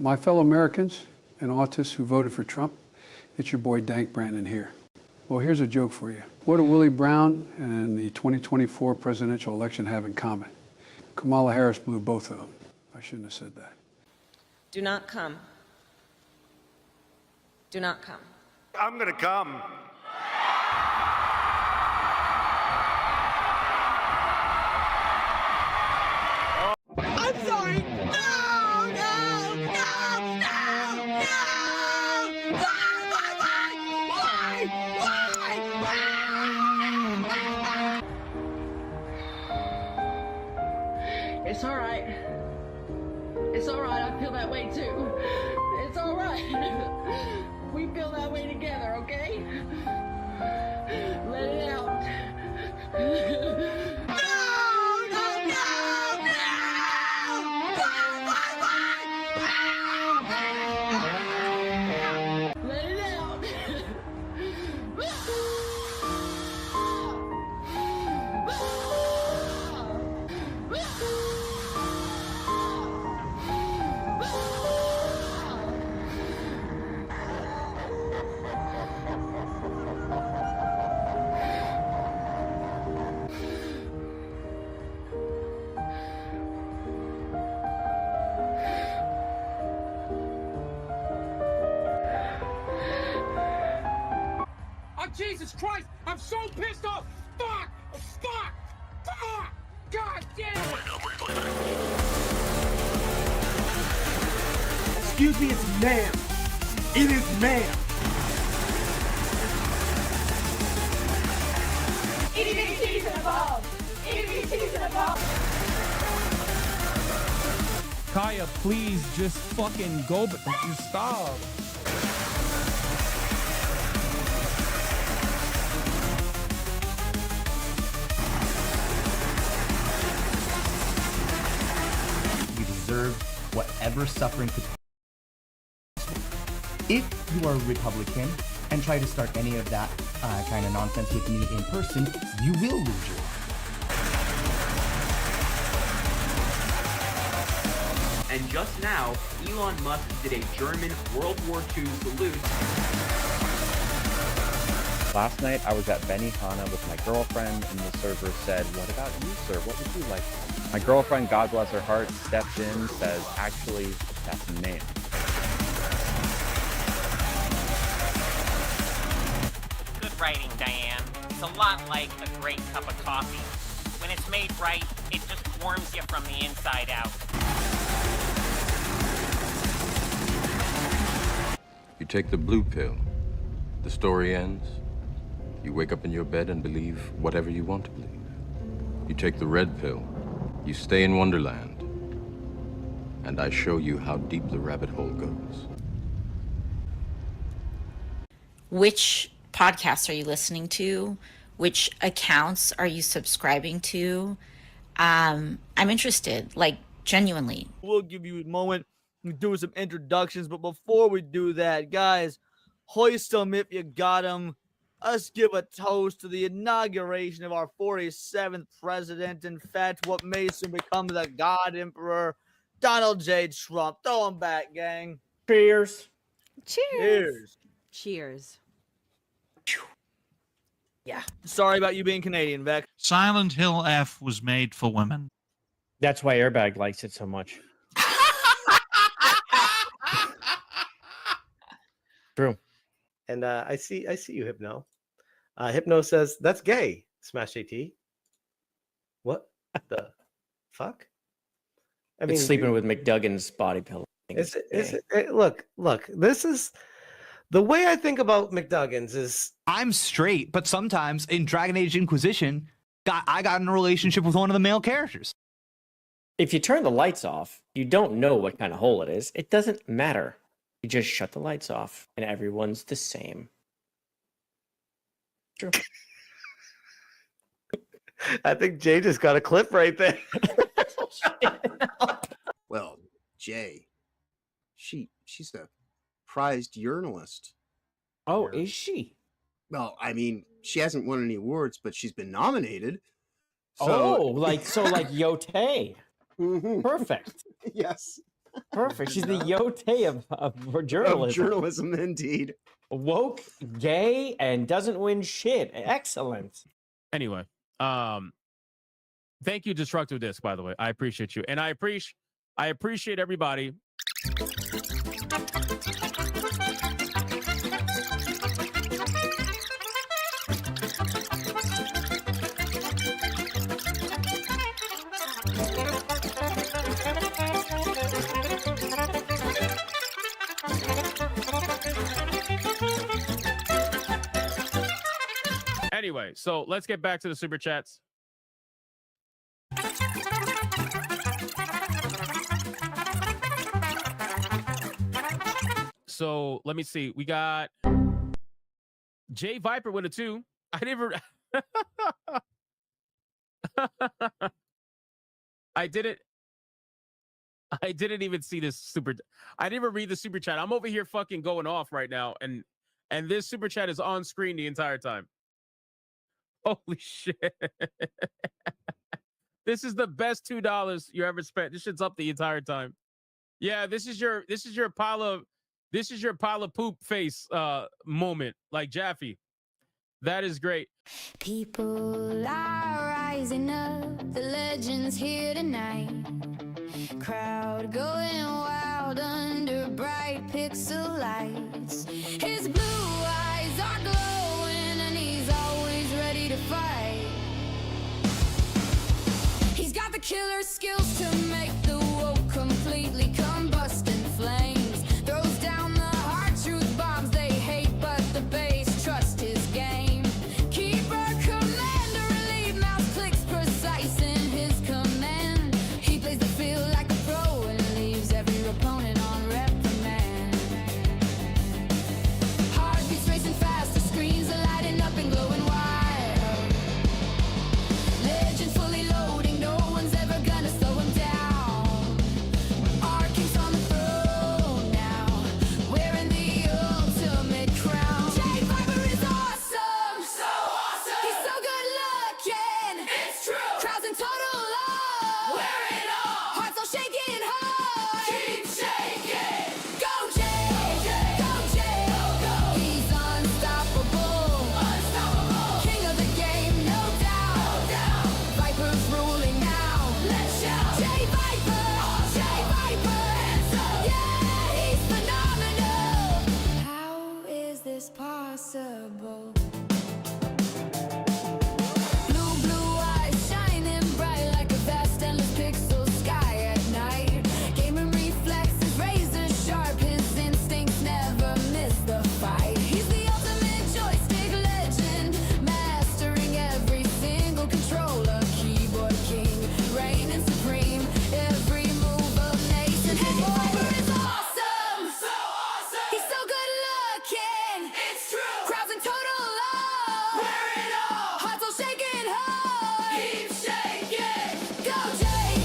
My fellow Americans and autists who voted for Trump, it's your boy Dank Brandon here. Well, here's a joke for you. What do Willie Brown and the 2024 presidential election have in common? Kamala Harris blew both of them. I shouldn't have said that. Do not come. Do not come. I'm gonna come. I'm sorry. No, no, no, no, no. Why? It's all right. It's all right. I feel that way too. It's all right. We feel that way together, okay? Let it out. Let it out. Oh, Jesus Christ! I'm so pissed off! Fuck! Fuck! Fuck! God damn it! Excuse me, it's ma'am. It is ma'am. Itty bitty titties and above. Itty bitty titties and above. Kaya, please just fucking go, but just stop. You deserve whatever suffering could. If you are a Republican and try to start any of that kind of nonsense with me in person, you will lose your life. And just now, Elon Musk did a German World War II salute. Last night, I was at Benihana with my girlfriend, and the server said, "What about you, sir? What would you like?" My girlfriend, God bless her heart, steps in, says, "Actually, that's a name." Good writing, Diane. It's a lot like a great cup of coffee. When it's made right, it just warms you from the inside out. You take the blue pill. The story ends. You wake up in your bed and believe whatever you want to believe. You take the red pill. You stay in Wonderland. And I show you how deep the rabbit hole goes. Which podcasts are you listening to? Which accounts are you subscribing to? I'm interested, like genuinely. We'll give you a moment to do some introductions, but before we do that, guys, hoist them if you got them. Let's give a toast to the inauguration of our 47th president. In fact, what may soon become the God Emperor, Donald J. Trump. Throw him back, gang. Cheers. Cheers. Cheers. Yeah. Sorry about you being Canadian, Vec. Silent Hill F was made for women. That's why Airbag likes it so much. True. And I see you, Hypno. Hypno says that's gay. Smash JT. What the fuck? I mean, sleeping with McDuggan's body pillow. Look. This is the way I think about McDuggan's. Is I'm straight, but sometimes in Dragon Age Inquisition, I got in a relationship with one of the male characters. If you turn the lights off, you don't know what kind of hole it is. It doesn't matter. You just shut the lights off, and everyone's the same. True. I think Jay just got a clip right there. Well, Jay, she's a prized urinalist. Oh, is she? Well, I mean, she hasn't won any awards, but she's been nominated. So... Oh, like Yote. Mm-hmm. Perfect. Yes. Perfect. She's the Yote of journalism. Of journalism, indeed. Woke, gay, and doesn't win shit. Excellent. Anyway, thank you, Destructive Disc, by the way. I appreciate you. And I appreciate everybody. Anyway, so let's get back to the super chats. So let me see. We got JayViper with a 2. I never. I didn't even see this super. I didn't even read the super chat. I'm over here fucking going off right now, and this super chat is on screen the entire time. Holy shit. This is the best $2 you ever spent. This shit's up the entire time. Yeah, this is your pile of poop face moment, like Jaffe. That is great. People are rising up, the legends here tonight. Crowd going wild under bright pixel lights. His blue eyes are glowing and he's always ready to fight. He's got the killer skills to make the woke completely combust in flames. Throws down the hard truth bombs they hate, but the base trust his game. Keeper, commander, relieve mouse clicks precise in his command. He plays the field like a pro and leaves every opponent on reprimand. Heartbeats racing fast, the screens are lighting up and glowing wild. Legends fully loading, no one's ever gonna slow him down. Our king's on the throne now, wearing the ultimate crown. JayViper is awesome, so awesome. He's so good looking, it's true. Crowds in total love, wear it all. Hearts all shaking hard, keep shaking. Go Jay, go Jay, go. He's unstoppable, unstoppable. King of the game, no doubt, no doubt. Viper's ruling now, let's shout. JayViper, JayViper, hands up. Yeah, he's phenomenal. How is this possible? Blue eyes shining bright like a vast endless pixel sky at night. Gaming reflexes razor sharp, his instincts never miss the fight. He's the ultimate joystick legend, mastering every single controller. Keyboard king, reigning supreme, every move of nation. JayViper is awesome, so awesome. He's so good looking, it's true. Crowds in total love, wear it all. Hearts all shaking hard, keep shaking. Go Jay,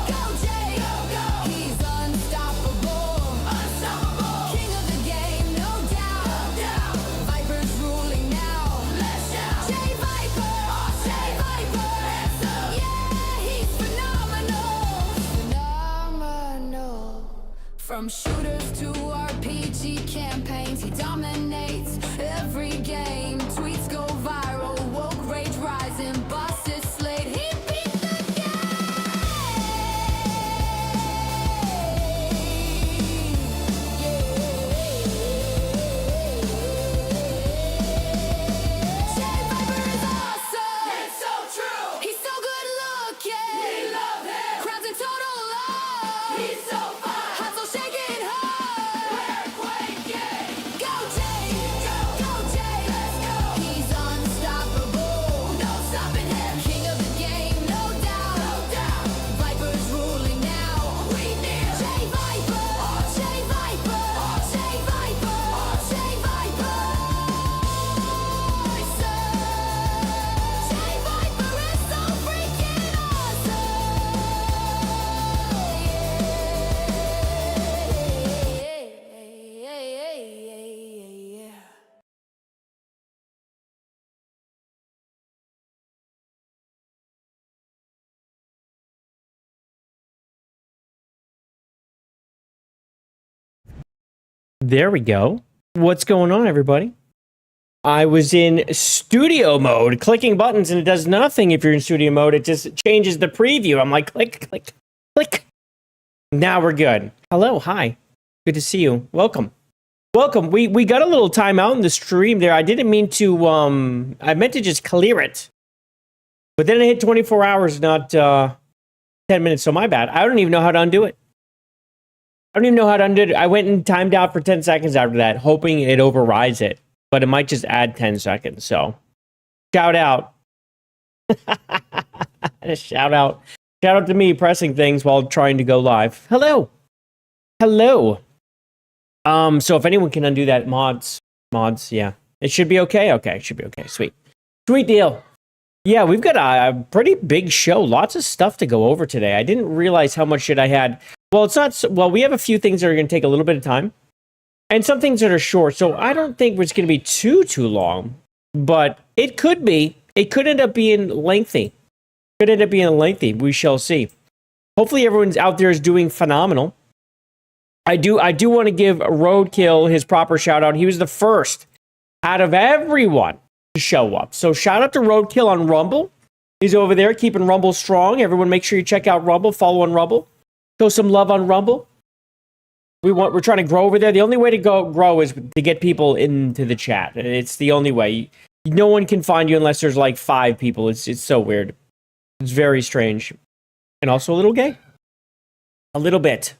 go Jay, go. He's unstoppable, unstoppable. King of the game, no doubt, no doubt. Viper's ruling now, let's shout. JayViper, JayViper, hands up. Yeah, he's phenomenal, phenomenal. From shooters to RPG campaigns, he dominates every game. Tweets go viral, woke rage rising, bosses slayed. He beat the game. JayViper is awesome, it's so true. He's so good looking, we love him. Crowds in total love, he's so fun. Hearts all shaking hard, we're quaking. Go Jay, There we go. What's going on, everybody? I was in studio mode, clicking buttons, and it does nothing if you're in studio mode. It just changes the preview. I'm like, click, click, click. Now we're good. Hello, hi. Good to see you. Welcome. Welcome. We got a little time out in the stream there. I didn't mean to, I meant to just clear it. But then it hit 24 hours, not 10 minutes, so my bad. I don't even know how to undo it. I don't even know how to undo it. I went and timed out for 10 seconds after that, hoping it overrides it. But it might just add 10 seconds, so. Shout out. Shout out. Shout out to me pressing things while trying to go live. Hello. Hello. So if anyone can undo that, mods, yeah. It should be okay? Okay, it should be okay. Sweet. Sweet deal. Yeah, we've got a pretty big show. Lots of stuff to go over today. I didn't realize how much shit I had. Well, it's not... Well, we have a few things that are going to take a little bit of time. And some things that are short. So I don't think it's going to be too long. But it could be. It could end up being lengthy. Could end up being lengthy. We shall see. Hopefully everyone's out there is doing phenomenal. I do want to give Roadkill his proper shout out. He was the first out of everyone to show up. So shout out to Roadkill on Rumble. He's over there keeping Rumble strong. Everyone make sure you check out Rumble. Follow on Rumble. Show some love on Rumble. We're trying to grow over there. The only way to grow is to get people into the chat. It's the only way. No one can find you unless there's like 5 people. It's so weird. It's very strange. And also a little gay. A little bit.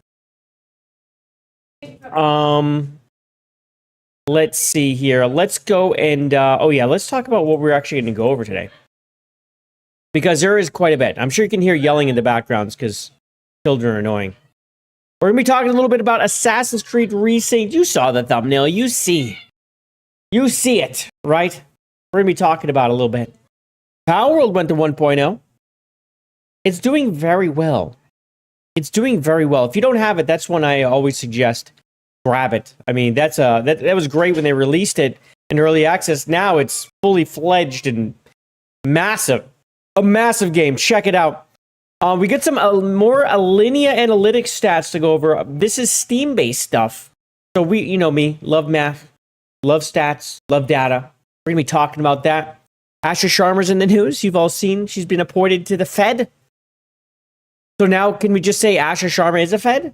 Let's see here. Let's go and let's talk about what we're actually going to go over today. Because there is quite a bit. I'm sure you can hear yelling in the backgrounds because children are annoying. We're going to be talking a little bit about Assassin's Creed Resynced. You saw the thumbnail. You see it, right? We're going to be talking about it a little bit. Palworld went to 1.0. It's doing very well. It's doing very well. If you don't have it, that's one I always suggest. Grab it. I mean, that was great when they released it in early access. Now it's fully fledged and massive. A massive game. Check it out. We get some more Alinea analytics stats to go over. This is Steam-based stuff. So you know me, love math, love stats, love data. We're going to be talking about that. Asha Sharma's in the news. You've all seen she's been appointed to the Fed. So now can we just say Asha Sharma is a Fed?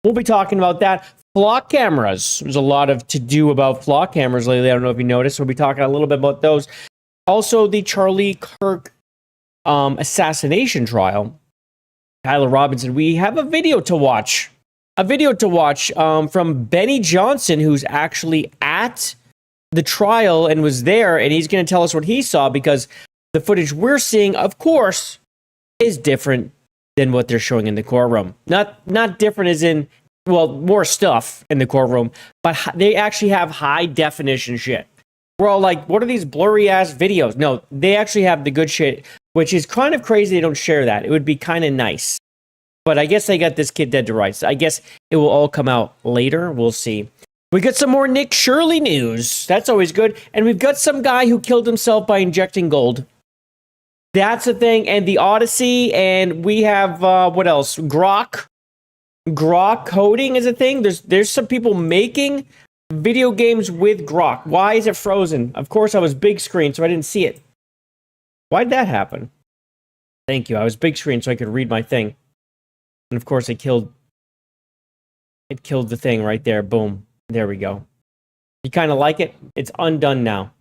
We'll be talking about that. Flock cameras. There's a lot of to-do about flock cameras lately. I don't know if you noticed. We'll be talking a little bit about those. Also, the Charlie Kirk assassination trial. Tyler Robinson. We have a video to watch. From Benny Johnson, who's actually at the trial and was there, and he's going to tell us what he saw because the footage we're seeing, of course, is different than what they're showing in the courtroom. Not different as in, well, more stuff in the courtroom, but they actually have high definition shit. We're all like, what are these blurry ass videos? No, they actually have the good shit, which is kind of crazy they don't share that. It would be kind of nice. But I guess they got this kid dead to rights. I guess it will all come out later. We'll see. We got some more Nick Shirley news. That's always good. And we've got some guy who killed himself by injecting gold. That's a thing. And the Odyssey. And we have, what else? Grok. Grok coding is a thing. There's some people making video games with Grok. Why is it frozen? Of course, I was big screen, so I didn't see it. Why'd that happen? Thank you. I was big screen, so I could read my thing. And of course, it killed the thing right there. Boom. There we go. You kind of like it? It's undone now.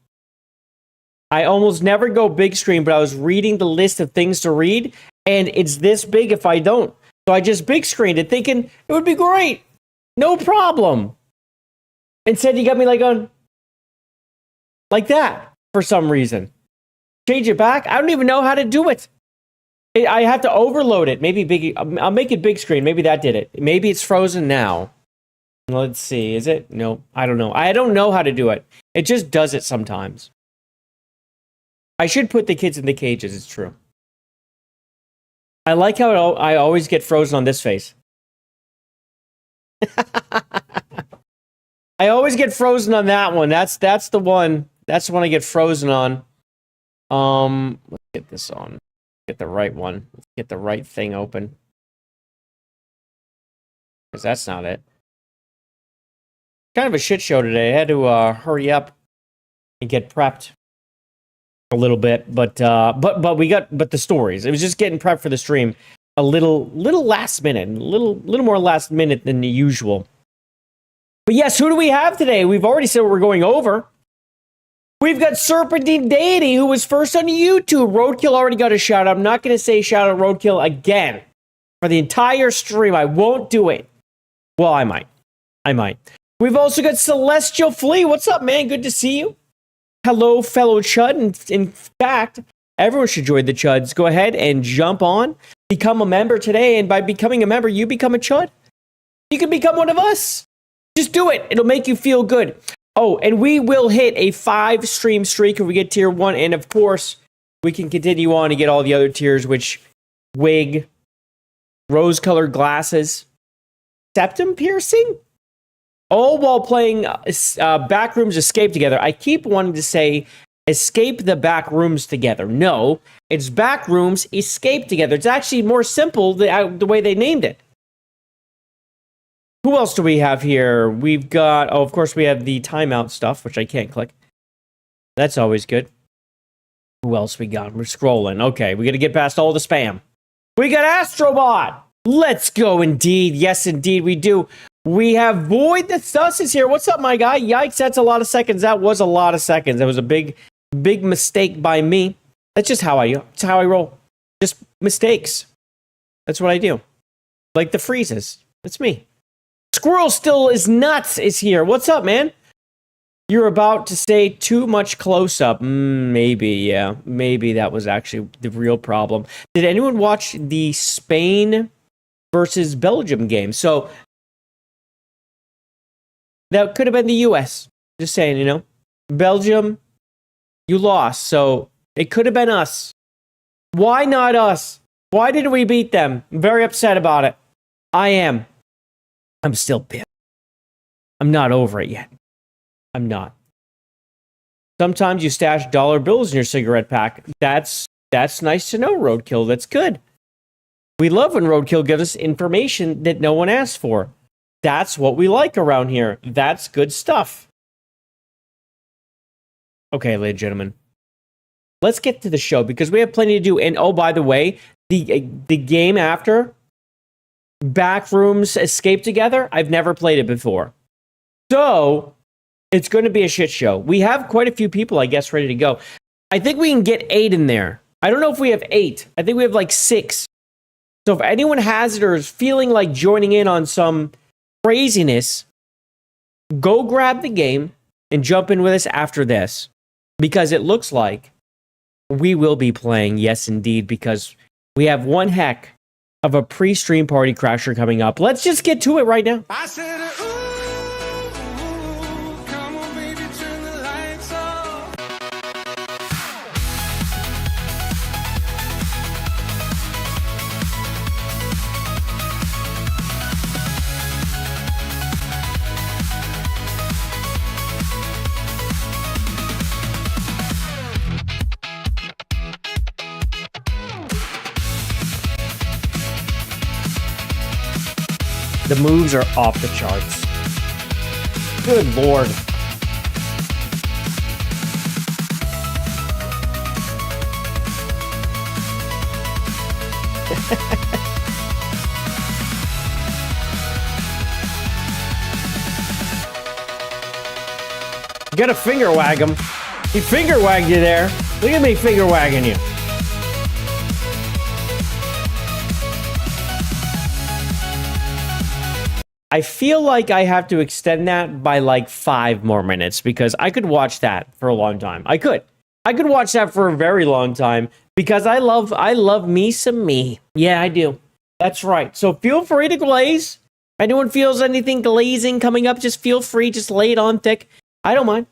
I almost never go big screen, but I was reading the list of things to read, and it's this big if I don't. So I just big screened it, thinking it would be great. No problem. Instead, you got me like on like that for some reason. Change it back. I don't even know how to do it. I have to overload it. Maybe big. I'll make it big screen. Maybe that did it. Maybe it's frozen now. Let's see. Is it? No, I don't know. I don't know how to do it. It just does it sometimes. I should put the kids in the cages. It's true. I like how I always get frozen on this face. I always get frozen on that one. That's the one. That's the one I get frozen on. Let's get this on. Get the right one. Let's get the right thing open. Because that's not it. kind of a shit show today. I had to hurry up and get prepped a little bit, but the stories. It was just getting prepped for the stream a little last minute, a little more last minute than the usual. But yes, who do we have today? We've already said what we're going over. We've got Serpentine Deity, who was first on YouTube. Roadkill already got a shout out. I'm not going to say shout out Roadkill again for the entire stream. I won't do it. Well, I might. We've also got Celestial Flea. What's up, man? Good to see you. Hello, fellow Chud. In fact, everyone should join the Chuds. Go ahead and jump on. Become a member today. And by becoming a member, you become a Chud. You can become one of us. Just do it. It'll make you feel good. Oh, and we will hit a 5-stream streak if we get tier 1. And of course, we can continue on to get all the other tiers, which wig, rose-colored glasses, septum piercing, all while playing Backrooms Escape together. I keep wanting to say escape the back rooms together. No, it's Backrooms Escape together. It's actually more simple the way they named it. Who else do we have here? We've got, of course, we have the timeout stuff, which I can't click. That's always good. Who else we got? We're scrolling. Okay, we got to get past all the spam. We got Astrobot. Let's go, indeed. Yes, indeed, we do. We have Void the Sus is here. What's up, my guy? Yikes, that's a lot of seconds. That was a lot of seconds. That was a big mistake by me. That's just how I roll. Just mistakes. That's what I do. Like the freezes. That's me. Squirrel Still is Nuts is here. What's up, man? You're about to say too much close-up. Maybe, yeah. Maybe that was actually the real problem. Did anyone watch the Spain versus Belgium game? So, that could have been the U.S. Just saying, you know. Belgium, you lost. So, it could have been us. Why not us? Why didn't we beat them? I'm very upset about it. I am. I'm still pissed. I'm not over it yet. I'm not. Sometimes you stash dollar bills in your cigarette pack. That's nice to know, Roadkill. That's good. We love when Roadkill gives us information that no one asked for. That's what we like around here. That's good stuff. Okay, ladies and gentlemen. Let's get to the show because we have plenty to do. And oh, by the way, the game after Backrooms Escape Together, I've never played it before. So, it's going to be a shit show. We have quite a few people, I guess, ready to go. I think we can get 8 in there. I don't know if we have 8. I think we have like 6. So if anyone has it or is feeling like joining in on some craziness, go grab the game and jump in with us after this. Because it looks like we will be playing, yes indeed, because we have one heck of a pre-stream party crasher coming up. Let's just get to it right now. I said, come on, baby, turn the lights off. The moves are off the charts. Good lord. You gotta finger wag him. He finger wagged you there. Look at me finger wagging you. I feel like I have to extend that by like 5 more minutes because I could watch that for a long time. I could watch that for a very long time because I love me some me. Yeah, I do. That's right. So feel free to glaze. If anyone feels anything glazing coming up, just feel free. Just lay it on thick. I don't mind.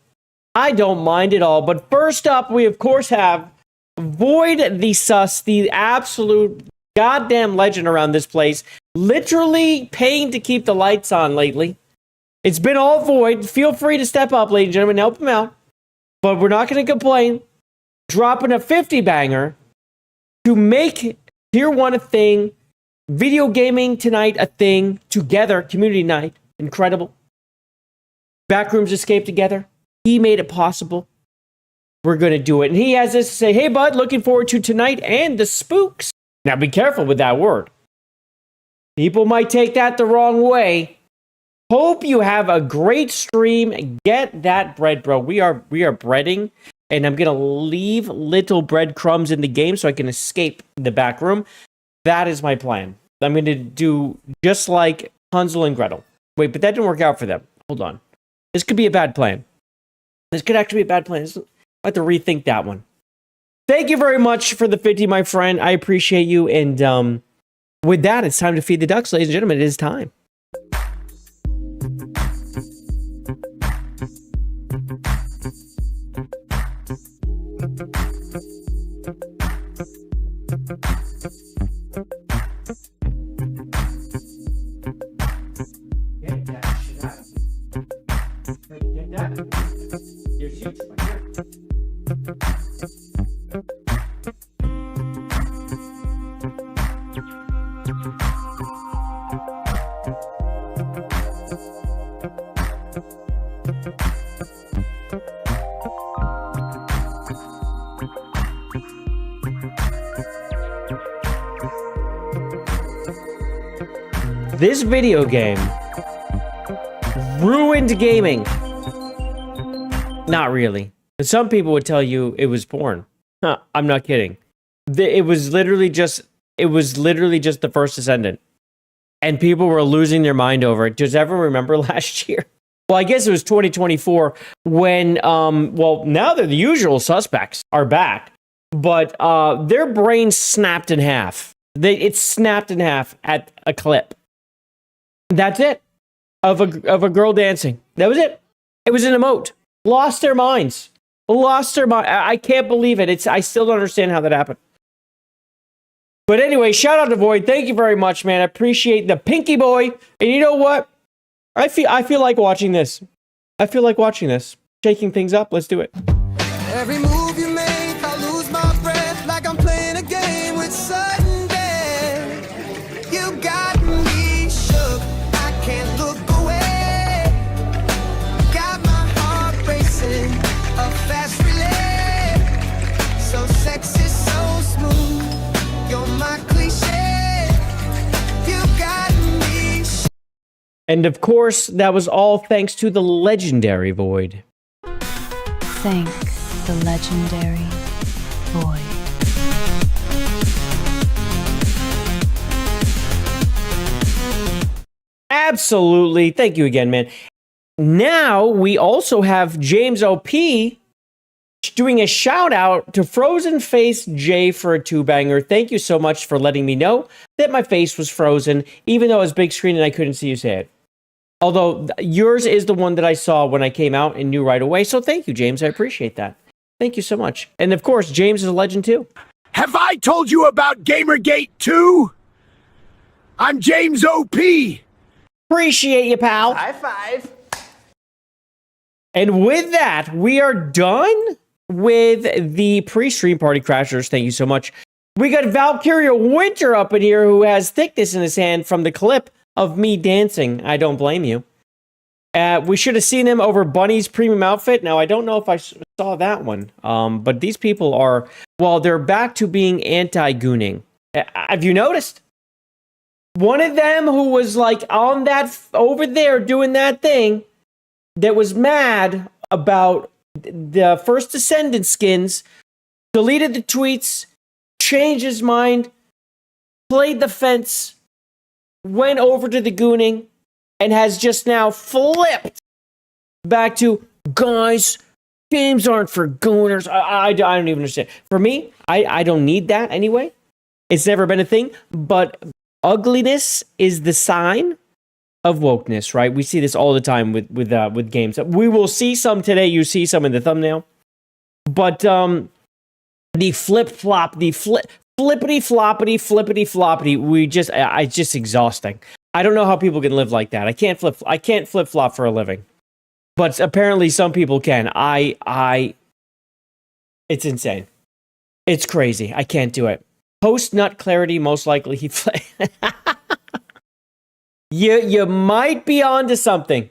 I don't mind at all. But first up, we of course have Void the Sus, the absolute goddamn legend around this place. Literally paying to keep the lights on lately. It's been all Void. Feel free to step up, ladies and gentlemen, help him out. But we're not going to complain. Dropping a 50 banger to make Tier 1 a thing. Video gaming tonight a thing. Together, community night. Incredible. Backrooms escape together. He made it possible. We're going to do it. And he has this to say, hey, bud, looking forward to tonight and the spooks. Now, be careful with that word. People might take that the wrong way. Hope you have a great stream. Get that bread, bro. We are breading, and I'm going to leave little breadcrumbs in the game so I can escape the back room. That is my plan. I'm going to do just like Hansel and Gretel. Wait, but that didn't work out for them. Hold on. This could be a bad plan. This could actually be a bad plan. I have to rethink that one. Thank you very much for the 50, my friend. I appreciate you. And with that, it's time to feed the ducks, ladies and gentlemen. It is time. This video game ruined gaming. Not really. Some people would tell you it was porn. Huh, I'm not kidding. It was literally just the first Ascendant. And people were losing their mind over it. Does everyone remember last year? Well, I guess it was 2024 when, now they're the usual suspects are back. But their brains snapped in half. It snapped in half at a clip. That's it. Of a girl dancing. That was it. It was an emote. Lost their minds. Lost their mind. I can't believe it. I still don't understand how that happened. But anyway, shout out to Void. Thank you very much, man. I appreciate the pinky boy. And you know what? I feel like watching this. I feel like watching this. Shaking things up. Let's do it. Every move you make, I lose my breath like I'm playing a game with sudden death. You got me shook, I can't look away. Got my heart racing, a fast relay. So sexy, so smooth, you're my cliche. You got me shook. And of course, that was all thanks to the legendary Void. Thank the legendary Void. Absolutely. Thank you again, man. Now we also have James OP doing a shout out to Frozen Face Jay for a 2-banger. Thank you so much for letting me know that my face was frozen, even though it was big screen and I couldn't see you say it. Although yours is the one that I saw when I came out and knew right away. So thank you, James. I appreciate that. Thank you so much. And of course, James is a legend too. Have I told you about Gamergate 2? I'm James OP. Appreciate you, pal. High five. And with that, we are done with the pre-stream party crashers. Thank you so much. We got Valkyria Winter up in here who has thickness in his hand from the clip of me dancing. I don't blame you. We should have seen him over Bunny's premium outfit. Now, I don't know if I saw that one. But these people are, well, they're back to being anti-gooning. Have you noticed? One of them who was like on that, over there doing that thing, that was mad about the first Descendant skins, deleted the tweets, changed his mind, played the fence, went over to the gooning, and has just now flipped back to, guys, games aren't for gooners. I don't even understand. For me, I don't need that anyway. It's never been a thing, but ugliness is the sign of wokeness, right? We see this all the time with games. We will see some today. You see some in the thumbnail. But the flip-flop, the flippity-floppity, flippity-floppity, it's just exhausting. I don't know how people can live like that. I can't flip-flop for a living. But apparently some people can. It's insane. It's crazy. I can't do it. Post-nut clarity, most likely he play. You might be onto something.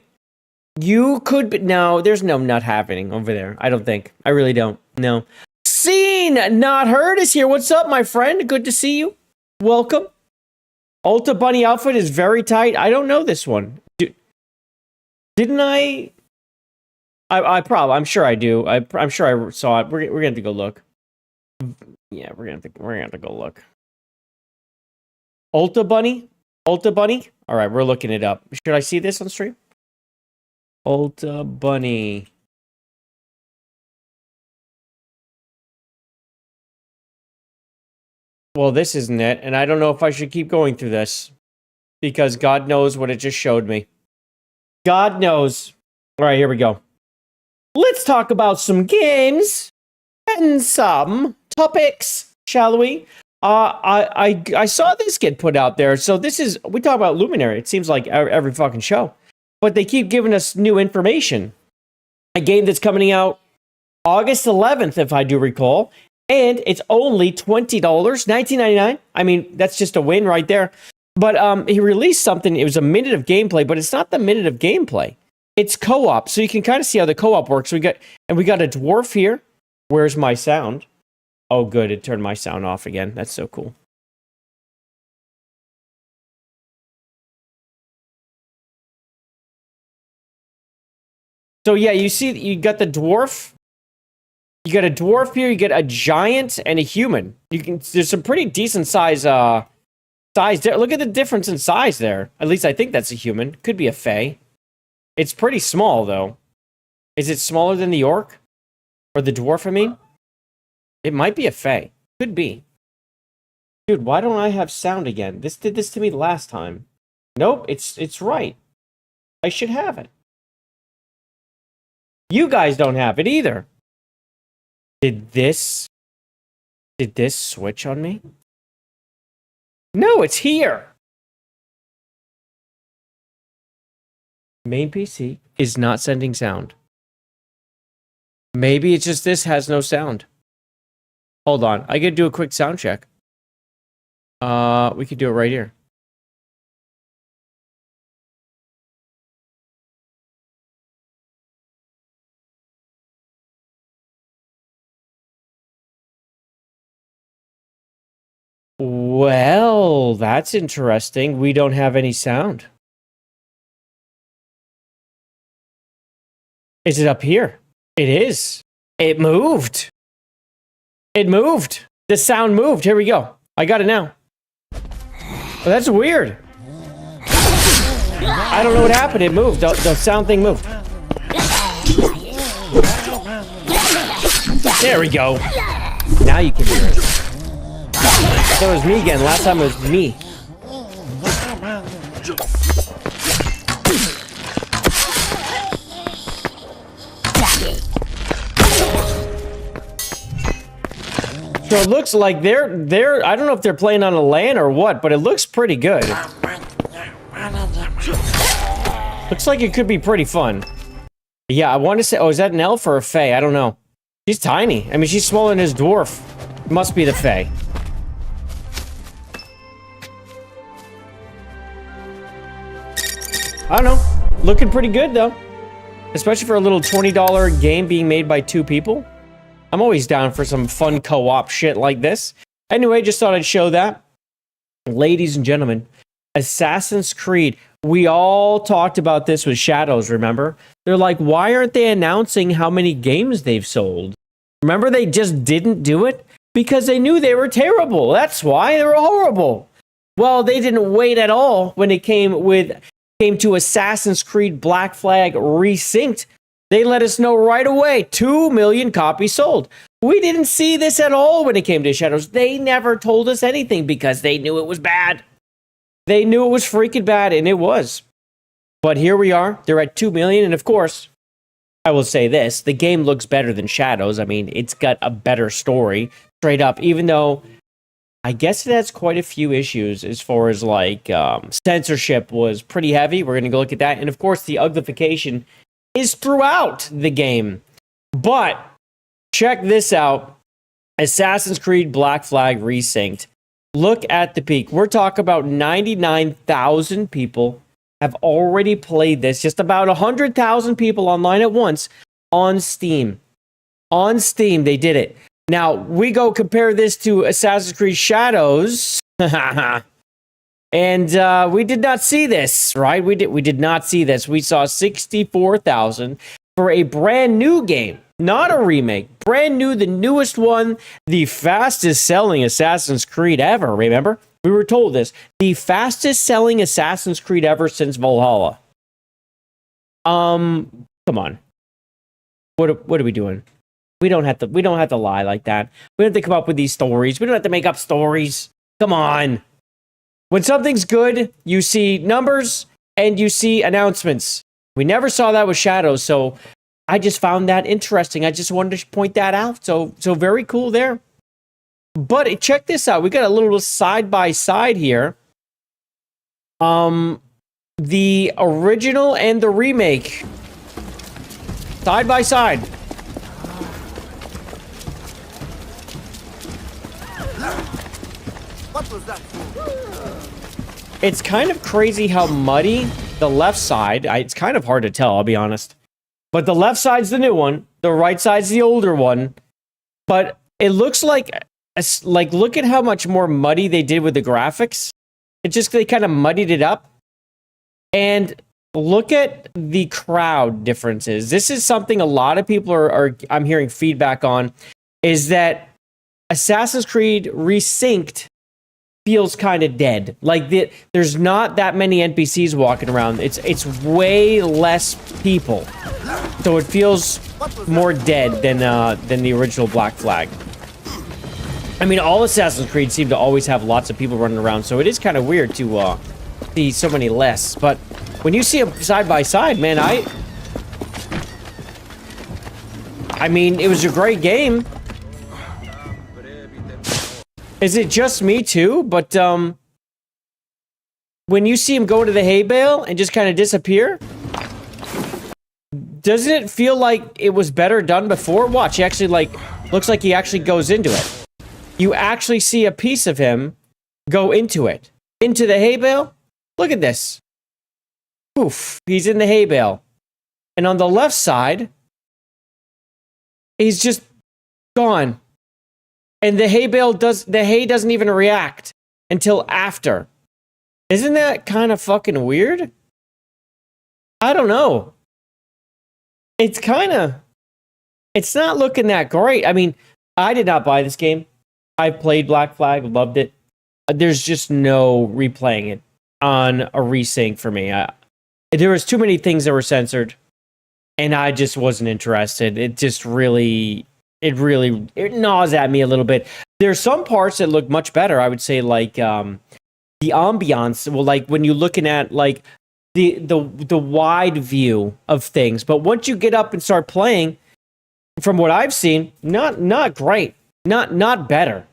You could be. No, there's no nut happening over there. I don't think. I really don't. No. Seen, not heard is here. What's up, my friend? Good to see you. Welcome. Ulta Bunny outfit is very tight. I don't know this one. Didn't I? I'm sure I do. I'm sure I saw it. We're gonna have to go look. Yeah, we're gonna have to go look. Ulta Bunny? Ulta Bunny? All right, we're looking it up. Should I see this on stream? Ulta Bunny. Well, this isn't it, and I don't know if I should keep going through this because God knows what it just showed me. God knows. All right, here we go. Let's talk about some games and some topics, shall we? I saw this get put out there. So this is, we talk about Luminary. It seems like every fucking show. But they keep giving us new information. A game that's coming out August 11th, if I do recall. And it's only $20, $19.99. I mean, that's just a win right there. But he released something. It was a minute of gameplay, but it's not the minute of gameplay. It's co-op. So you can kind of see how the co-op works. We got a dwarf here. Where's my sound? Oh, good. It turned my sound off again. That's so cool. So yeah, you see, you got the dwarf. You got a dwarf here. You get a giant and a human. There's some pretty decent size there. Look at the difference in size there. At least I think that's a human. Could be a fae. It's pretty small though. Is it smaller than the orc or the dwarf? I mean, it might be a fae. Could be. Dude, why don't I have sound again? This did this to me last time. Nope, it's right. I should have it. You guys don't have it either. Did this switch on me? No, it's here. Main PC is not sending sound. Maybe it's just this has no sound. Hold on. I could do a quick sound check. We could do it right here. Well, that's interesting. We don't have any sound. Is it up here? It is. It moved. It moved. The sound moved. Here we go. I got it now. Well, that's weird. I don't know what happened. It moved. The sound thing moved. There we go. Now you can hear it. I thought it was me again. Last time it was me. So it looks like they're I don't know if they're playing on a LAN or what, but it looks pretty good. Looks like it could be pretty fun. Yeah, I want to say, oh, is that an elf or a fae? I don't know. She's tiny. I mean, she's smaller than his dwarf. Must be the fae. I don't know. Looking pretty good, though. Especially for a little $20 game being made by 2 people. I'm always down for some fun co-op shit like this. Anyway, just thought I'd show that. Ladies and gentlemen, Assassin's Creed. We all talked about this with Shadows, remember? They're like, why aren't they announcing how many games they've sold? Remember, they just didn't do it? Because they knew they were terrible. That's why they were horrible. Well, they didn't wait at all when it came to Assassin's Creed Black Flag Resynced. They let us know right away, 2 million copies sold. We didn't see this at all when it came to Shadows. They never told us anything because they knew it was bad. They knew it was freaking bad, and it was. But here we are. They're at 2 million, and of course, I will say this. The game looks better than Shadows. I mean, it's got a better story, straight up, even though I guess it has quite a few issues as far as, like, censorship was pretty heavy. We're going to go look at that. And, of course, the uglification is throughout the game. But check this out. Assassin's Creed Black Flag Resynced. Look at the peak. We're talking about 99,000 people have already played this. Just about 100,000 people online at once on Steam. On Steam, they did it. Now, we go compare this to Assassin's Creed Shadows. And we did not see this, right? We did not see this. We saw 64,000 for a brand new game, not a remake. Brand new, the newest one, the fastest selling Assassin's Creed ever, remember? We were told this. The fastest selling Assassin's Creed ever since Valhalla. Come on. What are we doing? We don't have to lie like that. We don't have to come up with these stories. We don't have to make up stories. Come on. When something's good, you see numbers and you see announcements. We never saw that with Shadows, so I just found that interesting. I just wanted to point that out. So very cool there. But check this out. We got a little side by side here. The original and the remake. Side by side. What was that? It's kind of crazy how muddy the left side. It's kind of hard to tell, I'll be honest. But the left side's the new one. The right side's the older one. But it looks like look at how much more muddy they did with the graphics. It just, they kind of muddied it up. And look at the crowd differences. This is something a lot of people are I'm hearing feedback on, is that Assassin's Creed Resynced feels kind of dead. Like there's not that many NPCs walking around. It's way less people, so it feels more dead than the original Black Flag. I mean, all Assassin's Creed seem to always have lots of people running around, so it is kind of weird to see so many less. But when you see them side by side, man, I mean, it was a great game. Is it just me too? But when you see him go to the hay bale and just kind of disappear, doesn't it feel like it was better done before? Watch, he actually looks like he actually goes into it. You actually see a piece of him go into it. Into the hay bale? Look at this. Poof, he's in the hay bale. And on the left side, he's just gone. And the hay doesn't even react until after. Isn't that kind of fucking weird? I don't know. It's not looking that great. I mean, I did not buy this game. I played Black Flag, loved it. There's just no replaying it on a resync for me. There was too many things that were censored, and I just wasn't interested. It just really... It gnaws at me a little bit. There's some parts that look much better. I would say, like the ambiance. Well, like when you're looking at like the wide view of things. But once you get up and start playing, from what I've seen, not great, not better.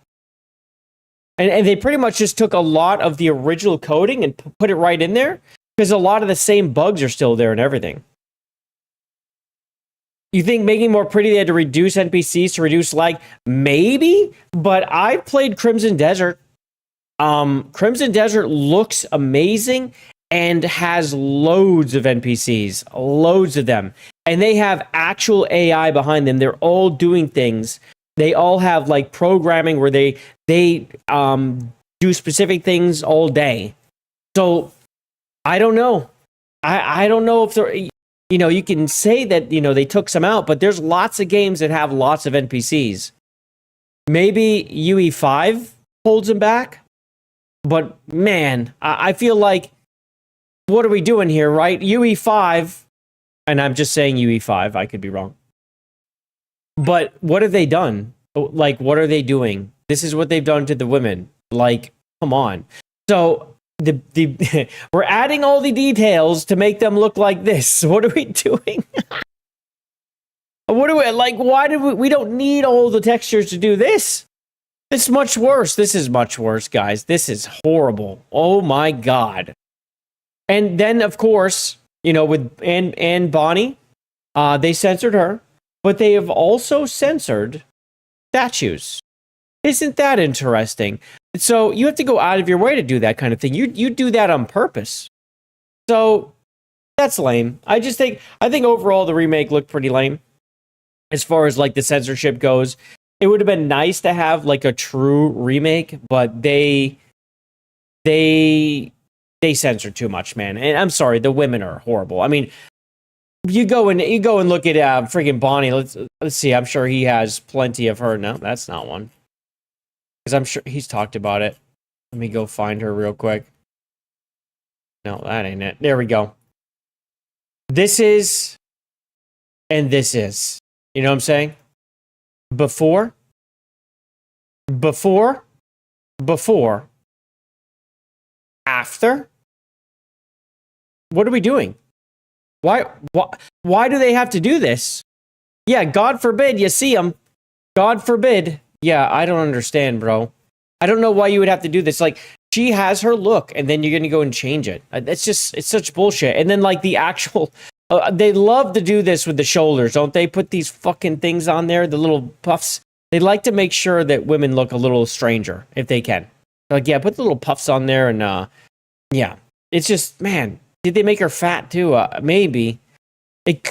And they pretty much just took a lot of the original coding and put it right in there, because a lot of the same bugs are still there and everything. You think making more pretty, they had to reduce NPCs to reduce lag? Maybe, but I played Crimson Desert. Crimson Desert looks amazing and has loads of NPCs, loads of them. And they have actual AI behind them. They're all doing things. They all have like programming where they do specific things all day. So I don't know. I don't know if they're... You know, you can say that, you know, they took some out, but there's lots of games that have lots of NPCs. Maybe UE5 holds them back, but man, I feel like, what are we doing here, right? UE5, and I'm just saying UE5, I could be wrong. But what have they done? Like, what are they doing? This is what they've done to the women. Like, come on. So... we're adding all the details to make them look like this. What are we doing? What do we like? Why do we don't need all the textures to do this? It's much worse. This is much worse, guys. This is horrible. Oh my god. And then, of course, you know, with Anne Bonny, they censored her, but they have also censored statues. Isn't that interesting? So you have to go out of your way to do that kind of thing. You do that on purpose. So that's lame. I think overall the remake looked pretty lame as far as like the censorship goes. It would have been nice to have like a true remake, but they censored too much, man. And I'm sorry, the women are horrible. I mean, you go and look at freaking Bonnie. Let's see. I'm sure he has plenty of her. No, that's not one. Because I'm sure he's talked about it. Let me go find her real quick. No, that ain't it. There we go. This is, and this is. You know what I'm saying? Before, after. What are we doing? Why do they have to do this? Yeah, God forbid you see them. God forbid. Yeah, I don't understand, bro. I don't know why you would have to do this. Like, she has her look, and then you're going to go and change it. It's such bullshit. And then, like, the actual... they love to do this with the shoulders, don't they? Put these fucking things on there, the little puffs. They like to make sure that women look a little stranger, if they can. Like, yeah, put the little puffs on there, and, yeah. It's just, man... Did they make her fat too? Maybe.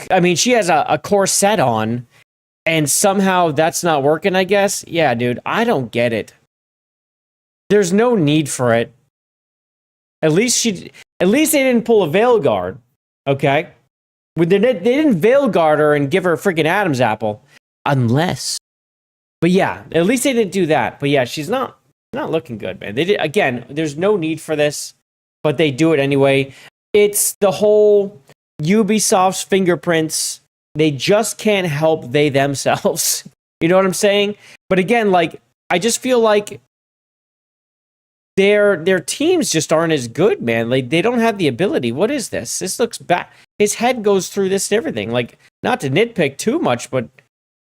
I mean, she has a corset on, and somehow that's not working, I guess. Yeah, dude, I don't get it. There's no need for it. At least they didn't pull a veil guard, okay? They didn't veil guard her and give her a freaking Adam's apple, unless. But yeah, at least they didn't do that. But yeah, she's not looking good, man. They did again. There's no need for this, but they do it anyway. It's the whole Ubisoft's fingerprints. They just can't help they themselves. You know what I'm saying? But again, like, I just feel like their teams just aren't as good, man. Like, they don't have the ability. What is this? This looks bad. His head goes through this and everything. Like, not to nitpick too much, but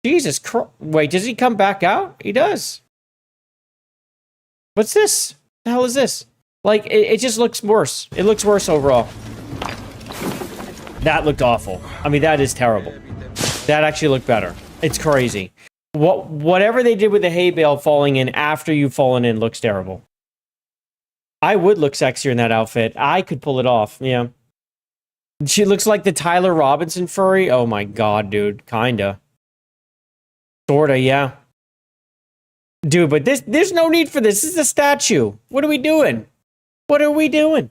Jesus Christ. Wait, does he come back out? He does. What's this? The hell is this? Like, it just looks worse. It looks worse overall. That looked awful. I mean, that is terrible. That actually looked better. It's crazy. Whatever they did with the hay bale falling in after you've fallen in looks terrible. I would look sexier in that outfit. I could pull it off, yeah. She looks like the Tyler Robinson furry. Oh my god, dude. Kinda. Sorta, yeah. Dude, but there's no need for this. This is a statue. What are we doing? What are we doing?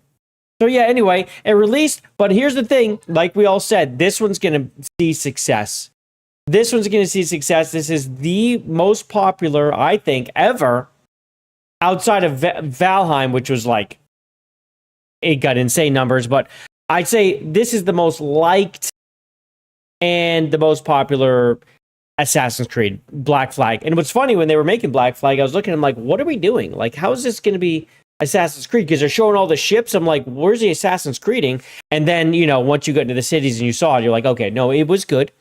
So yeah, anyway, it released, but here's the thing, like we all said, this one's going to see success. This one's going to see success. This is the most popular, I think, ever, outside of Valheim, which was like, it got insane numbers, but I'd say this is the most liked and the most popular Assassin's Creed, Black Flag. And what's funny, when they were making Black Flag, I was looking at them like, what are we doing? Like, how is this going to be Assassin's Creed? Because they're showing all the ships. I'm like, where's the Assassin's Creeding? And then, you know, once you got into the cities and you saw it, you're like, okay, no, it was good.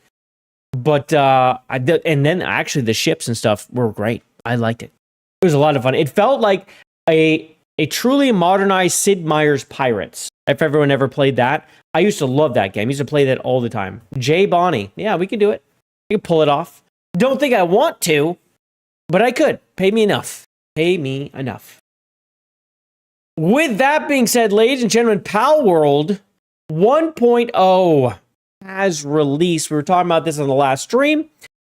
But, and then actually the ships and stuff were great. I liked it. It was a lot of fun. It felt like a truly modernized Sid Meier's Pirates. If everyone ever played that. I used to love that game. I used to play that all the time. Jay Bonnie. Yeah, we can do it. We can pull it off. Don't think I want to, but I could. Pay me enough. Pay me enough. With that being said, ladies and gentlemen, Palworld 1.0 has released. We were talking about this on the last stream.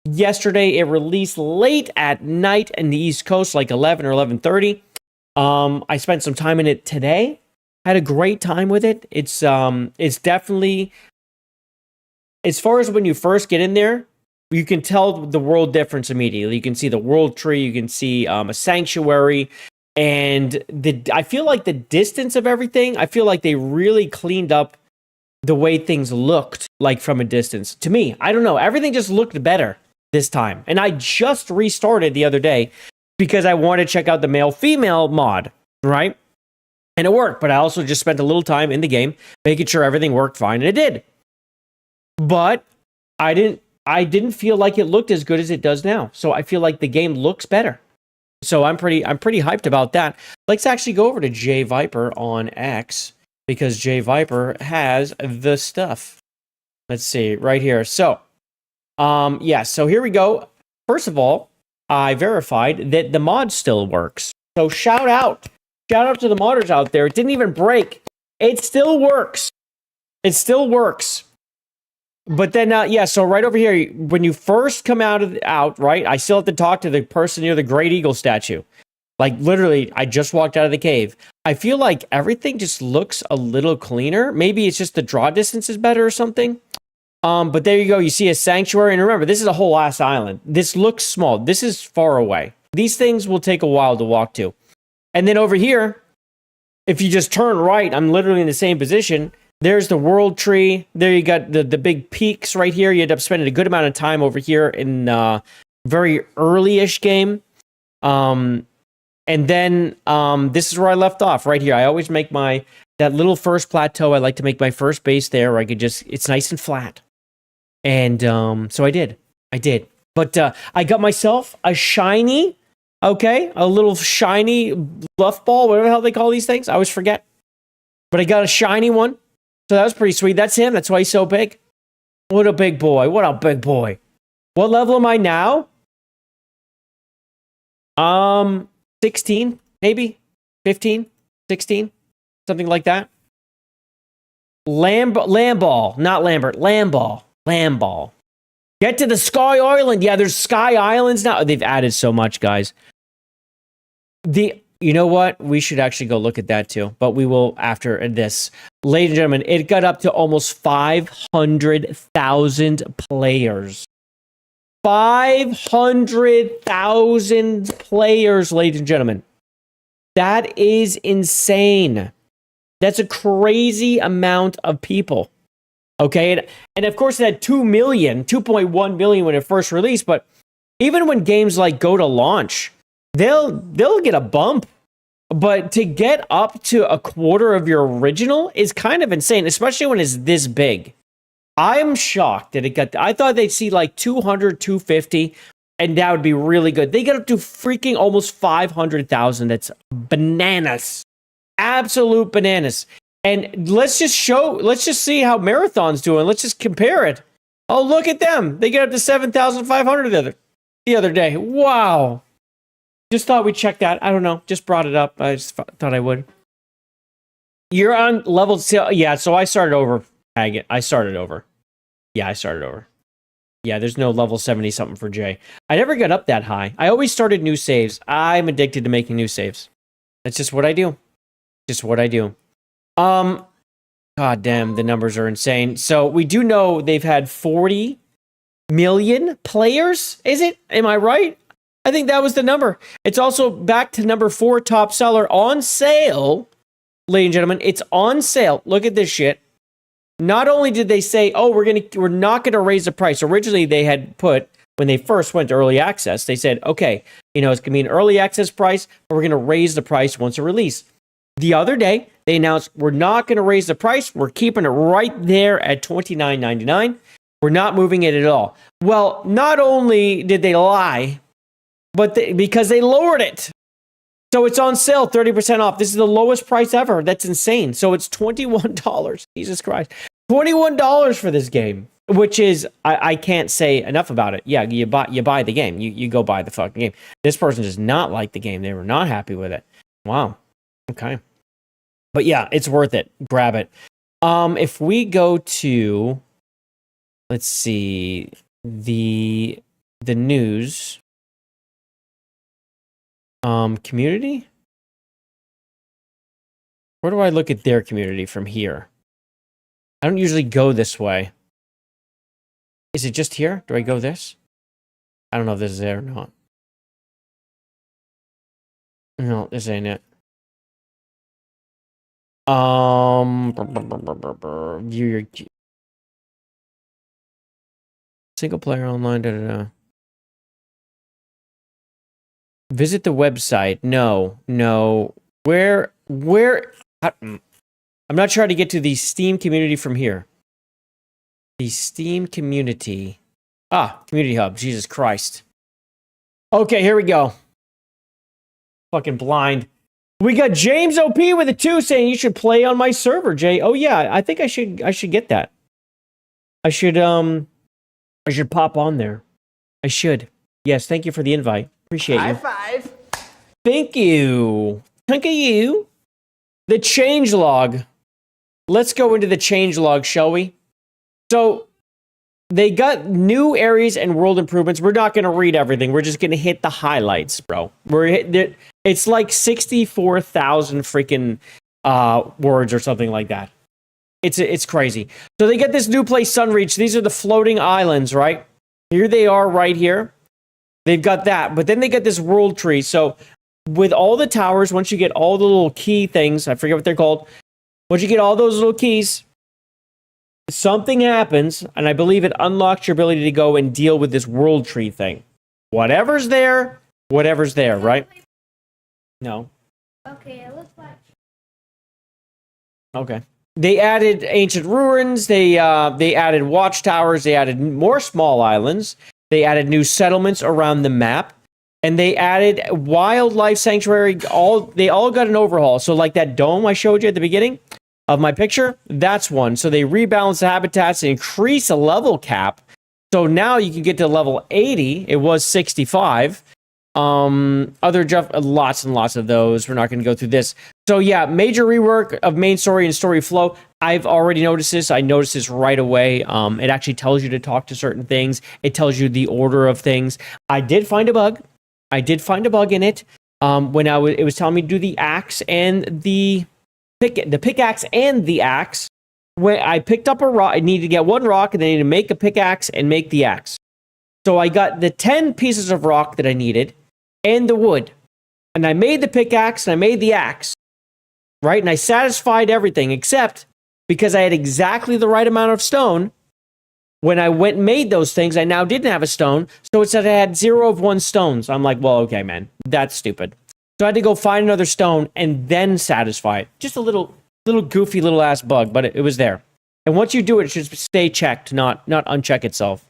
Yesterday, it released late at night in the East Coast, like 11 or 11:30. I spent some time in it today. Had a great time with it. It's definitely, as far as when you first get in there, you can tell the world difference immediately. You can see the world tree. You can see a sanctuary. And I feel like the distance of everything, I feel like they really cleaned up the way things looked like from a distance. To me, I don't know. Everything just looked better this time. And I just restarted the other day because I wanted to check out the male-female mod, right? And it worked, but I also just spent a little time in the game making sure everything worked fine, and it did. But I didn't feel like it looked as good as it does now. So I feel like the game looks better. So I'm pretty hyped about that. Let's actually go over to JayViper on X because JayViper has the stuff. Let's see right here. So, yeah. So here we go. First of all, I verified that the mod still works. So shout out to the modders out there. It didn't even break. It still works. It still works. But then, yeah, so right over here, when you first come out, right, I still have to talk to the person near the Great Eagle statue. Like, literally, I just walked out of the cave. I feel like everything just looks a little cleaner. Maybe it's just the draw distance is better or something. But there you go. You see a sanctuary. And remember, this is a whole ass island. This looks small. This is far away. These things will take a while to walk to. And then over here, if you just turn right, I'm literally in the same position. There's the world tree. There you got the big peaks right here. You end up spending a good amount of time over here in very early-ish game. And then this is where I left off, right here. I always make that little first plateau. I like to make my first base there where I could it's nice and flat. And so I did. But I got myself a shiny, okay, a little shiny bluff ball, whatever the hell they call these things. I always forget. But I got a shiny one. So that was pretty sweet. That's him. That's why he's so big. What a big boy. What a big boy. What level am I now? 16, maybe 15, 16, something like that. Lamball, not Lambert, Lamball. Get to the Sky Island. Yeah, there's Sky Islands now. They've added so much, guys. You know what? We should actually go look at that too, but we will after this. Ladies and gentlemen, it got up to almost 500,000 players. 500,000 players, ladies and gentlemen. That is insane. That's a crazy amount of people. Okay, and of course it had 2.1 million when it first released, but even when games like go to launch, they'll get a bump. But to get up to a quarter of your original is kind of insane, especially when it's this big. I'm shocked that it got... I thought they'd see like 200, 250, and that would be really good. They got up to freaking almost 500,000. That's bananas. Absolute bananas. And let's just see how Marathon's doing. Let's just compare it. Oh, look at them. They get up to 7,500 the other day. Wow. Just thought we'd check that. I don't know. Just brought it up. I just thought I would. You're on level... Yeah, so I started over. I started over. Yeah, I started over. Yeah, there's no level 70-something for Jay. I never got up that high. I always started new saves. I'm addicted to making new saves. That's just what I do. God damn, the numbers are insane. So we do know they've had 40 million players. Is it? Am I right? I think that was the number. It's also back to number 4 top seller on sale. Ladies and gentlemen, it's on sale. Look at this shit. Not only did they say, oh, we're not going to raise the price. Originally, they had put, when they first went to early access, they said, okay, it's going to be an early access price, but we're going to raise the price once it releases. The other day, they announced, we're not going to raise the price. We're keeping it right there at $29.99. We're not moving it at all. Well, not only did they lie, but because they lowered it. So it's on sale, 30% off. This is the lowest price ever. That's insane. So it's $21. Jesus Christ. $21 for this game, which is, I can't say enough about it. Yeah, you buy the game. You go buy the fucking game. This person does not like the game. They were not happy with it. Wow. Okay. But yeah, it's worth it. Grab it. If we go to, let's see, the news, community? Where do I look at their community from here? I don't usually go this way. Is it just here? Do I go this? I don't know if this is there or not. No, this ain't it. View your single player online. Visit the website. No. Where? I'm not trying to get to the Steam community from here. The Steam community. Community hub. Jesus Christ. Okay, here we go. Fucking blind. We got James OP with a 2 saying you should play on my server, Jay. Oh yeah, I think I should get that. I should pop on there. I should. Yes, thank you for the invite. Appreciate you. High five. Thank you. Thank you. The changelog. let's go into the changelog, shall we? So they got new areas and world improvements. We're not going to read everything. We're just going to hit the highlights, bro. It's like 64,000 freaking words or something like that. It's crazy. So they get this new place, Sunreach. These are the floating islands, right? Here they are right here. They've got that. But then they get this world tree. So with all the towers, once you get all the little key things, I forget what they're called. Once you get all those little keys, something happens, and I believe it unlocks your ability to go and deal with this world tree thing. Whatever's there, right? No. Okay, it looks like. Okay. They added ancient ruins. They added watchtowers. They added more small islands. They added new settlements around the map, and they added wildlife sanctuary. They all got an overhaul. So like that dome I showed you at the beginning of my picture, that's one. So they rebalanced the habitats, increase a level cap. So now you can get to level 80. It was 65. Lots and lots of those. We're not going to go through this. So yeah, major rework of main story and story flow. I've already noticed this. I noticed this right away. It actually tells you to talk to certain things. It tells you the order of things. I did find a bug. In it. When it was telling me to do the axe and the pickaxe and the axe. When I picked up a rock, I needed to get one rock, and then I needed to make a pickaxe and make the axe. So I got the 10 pieces of rock that I needed and the wood. And I made the pickaxe and I made the axe. Right? And I satisfied everything except because I had exactly the right amount of stone. When I went and made those things, I now didn't have a stone. So it said I had 0 of 1 stones. I'm like, well, okay, man. That's stupid. So I had to go find another stone and then satisfy it. Just a little goofy little ass bug, but it was there. And once you do it, it should stay checked, not uncheck itself.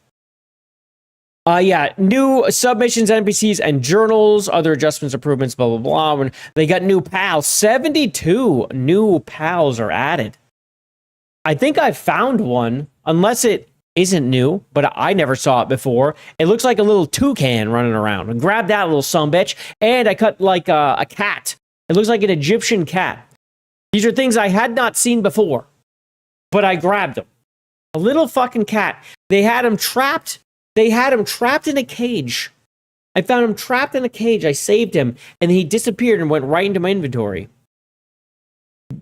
New submissions, NPCs, and journals, other adjustments, improvements, blah, blah, blah. When they got new pals. 72 new pals are added. I think I found one, unless it isn't new, but I never saw it before. It looks like a little toucan running around. Grab that little sumbitch. And I cut like a cat. It looks like an Egyptian cat. These are things I had not seen before, but I grabbed them. A little fucking cat. They had him trapped. They had him trapped in a cage. I found him trapped in a cage. I saved him, and he disappeared and went right into my inventory.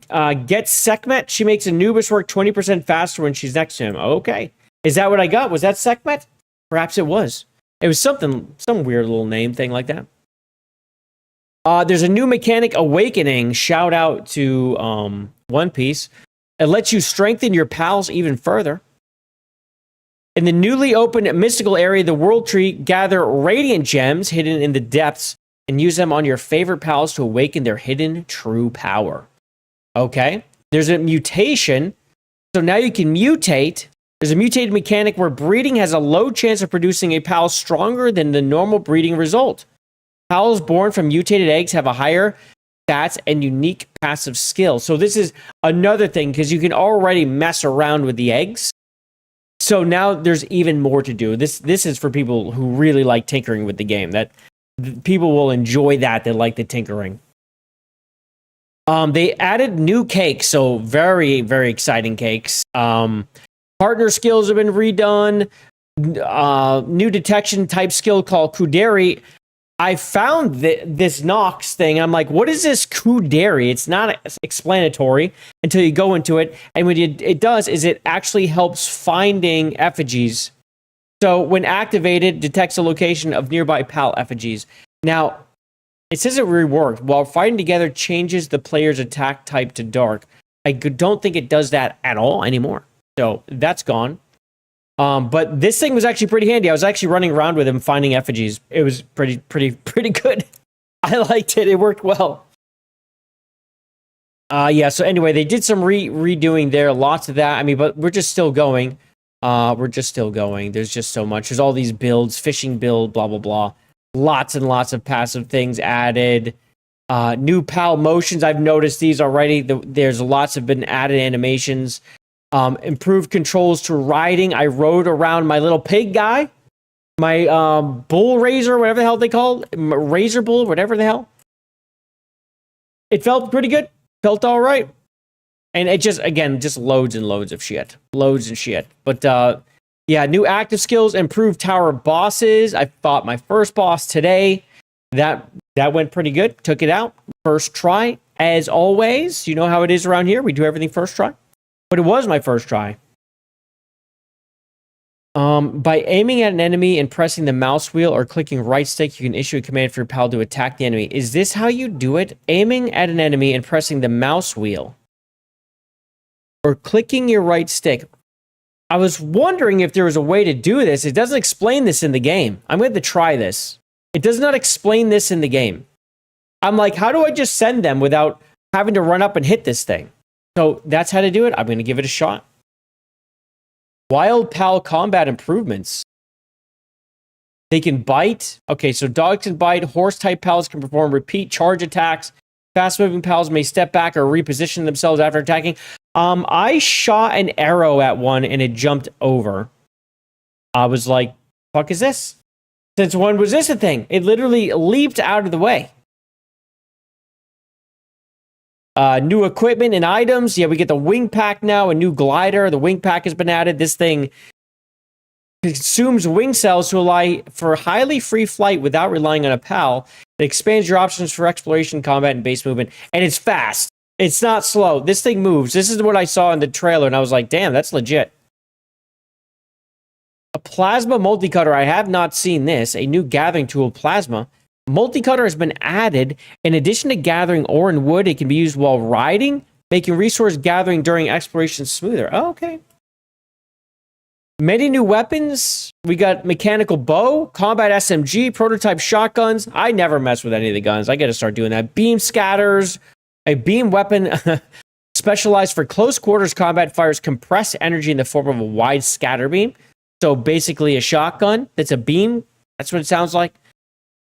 Get Sekhmet. She makes Anubis work 20% faster when she's next to him. Okay. Is that what I got? Was that Sekhmet? Perhaps it was. It was some weird little name thing like that. There's a new mechanic, Awakening. Shout out to One Piece. It lets you strengthen your pals even further. In the newly opened mystical area, the World Tree, gather radiant gems hidden in the depths and use them on your favorite pals to awaken their hidden true power. Okay. There's a mutation. So now you can mutate. There's a mutated mechanic where breeding has a low chance of producing a pal stronger than the normal breeding result. Pals born from mutated eggs have a higher stats and unique passive skill. So this is another thing because you can already mess around with the eggs. So now there's even more to do. This is for people who really like tinkering with the game. That people will enjoy that. They like the tinkering. They added new cakes, so very, very exciting cakes. Partner skills have been redone. New detection type skill called Kuderi. I found this Nox thing. I'm like, what is this Kuderi? It's not explanatory until you go into it. And what it does is it actually helps finding effigies. So when activated, detects the location of nearby pal effigies. Now, it says it reworked. While fighting together changes the player's attack type to dark. I don't think it does that at all anymore. So that's gone. But this thing was actually pretty handy. I was actually running around with him finding effigies. It was pretty good. I liked it. It worked well. So anyway, they did some redoing there. Lots of that. I mean, but we're just still going. There's just so much. There's all these builds, fishing build, blah, blah, blah. Lots and lots of passive things added. New PAL motions. I've noticed these already. There's lots have been added animations. Improved controls to riding. I rode around my little pig guy, my bull razor, whatever the hell they call it, razor bull, whatever the hell. It felt pretty good. Felt all right. And it just, again, just loads and loads of shit. Loads and shit. But, yeah, new active skills, improved tower bosses. I fought my first boss today. That went pretty good. Took it out. First try. As always, you know how it is around here. We do everything first try. But it was my first try. By aiming at an enemy and pressing the mouse wheel or clicking right stick, you can issue a command for your pal to attack the enemy. Is this how you do it? Aiming at an enemy and pressing the mouse wheel or clicking your right stick. I was wondering if there was a way to do this. It doesn't explain this in the game. I'm going to try this. It does not explain this in the game. I'm like, how do I just send them without having to run up and hit this thing? So that's how to do it. I'm going to give it a shot. Wild pal combat improvements. They can bite. Okay, so dogs can bite. Horse-type pals can perform repeat charge attacks. Fast-moving pals may step back or reposition themselves after attacking. I shot an arrow at one and it jumped over. I was like, fuck is this? Since when was this a thing? It literally leaped out of the way. New equipment and items. Yeah, we get the wing pack now, a new glider. The wing pack has been added. This thing consumes wing cells to allow for highly free flight without relying on a pal. It expands your options for exploration, combat, and base movement. And it's fast. It's not slow. This thing moves. This is what I saw in the trailer, and I was like, damn, that's legit. A plasma multi-cutter. I have not seen this. A new gathering tool, plasma. Multi-cutter has been added. In addition to gathering ore and wood, it can be used while riding, making resource gathering during exploration smoother. Oh, okay. Many new weapons. We got mechanical bow, combat SMG, prototype shotguns. I never mess with any of the guns. I got to start doing that. Beam scatters. A beam weapon specialized for close quarters combat, fires compressed energy in the form of a wide scatter beam. So basically a shotgun that's a beam. That's what it sounds like.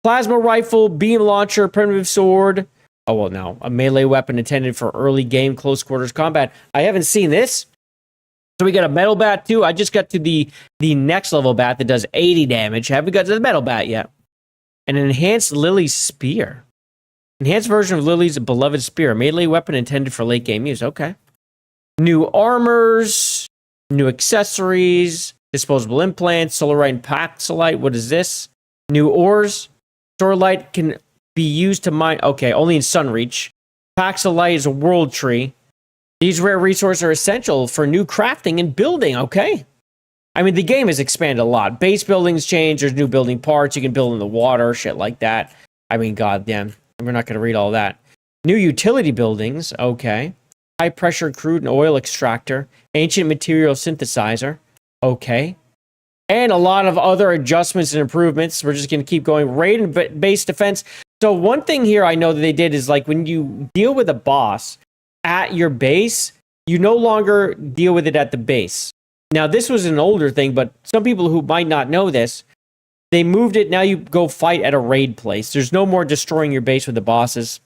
Plasma rifle, beam launcher, primitive sword. Oh, well, no. A melee weapon intended for early game close quarters combat. I haven't seen this. So we got a metal bat too. I just got to the next level bat that does 80 damage. Haven't got to the metal bat yet. An enhanced Lily spear. Enhanced version of Lily's beloved spear. A melee weapon intended for late game use. Okay. New armors. New accessories. Disposable implants. Solarite and Paxolite. What is this? New ores. Starlight can be used to mine. Okay, only in Sunreach. Paxolite is a world tree. These rare resources are essential for new crafting and building. Okay. I mean, the game has expanded a lot. Base buildings change. There's new building parts. You can build in the water, shit like that. I mean, goddamn. We're not going to read all that. New utility buildings. Okay. High pressure crude and oil extractor. Ancient material synthesizer. Okay. And a lot of other adjustments and improvements. We're just going to keep going. Raid and base defense. So one thing here I know that they did is like when you deal with a boss at your base, you no longer deal with it at the base. Now, this was an older thing, but some people who might not know this, they moved it. Now you go fight at a raid place. There's no more destroying your base with the bosses.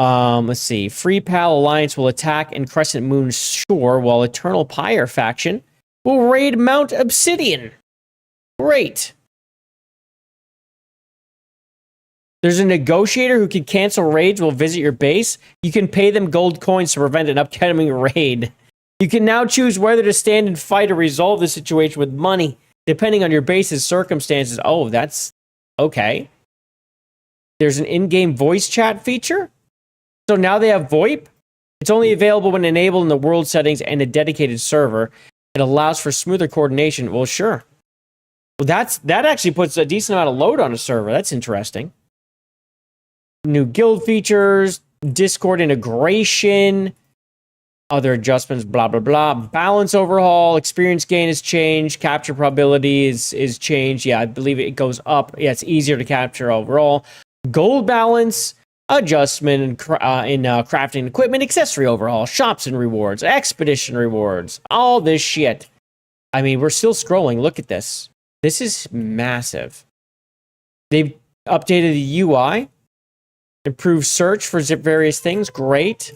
Let's see. Free Pal Alliance will attack in Crescent Moon Shore, while Eternal Pyre faction will raid Mount Obsidian. Great. There's a negotiator who can cancel raids while visit your base. You can pay them gold coins to prevent an upcoming raid. You can now choose whether to stand and fight or resolve the situation with money, depending on your base's circumstances. Oh, that's okay. There's an in-game voice chat feature. So now they have VoIP. It's only available when enabled in the world settings and a dedicated server. It allows for smoother coordination. Well, sure. Well, that actually puts a decent amount of load on a server. That's interesting. New guild features, Discord integration, other adjustments, blah, blah, blah. Balance overhaul, experience gain is changed, capture probability is changed. Yeah, I believe it goes up. Yeah, it's easier to capture overall. Gold balance, adjustment in crafting equipment, accessory overhaul, shops and rewards, expedition rewards, all this shit. I mean, we're still scrolling. Look at this. This is massive. They've updated the UI, improved search for various things. Great.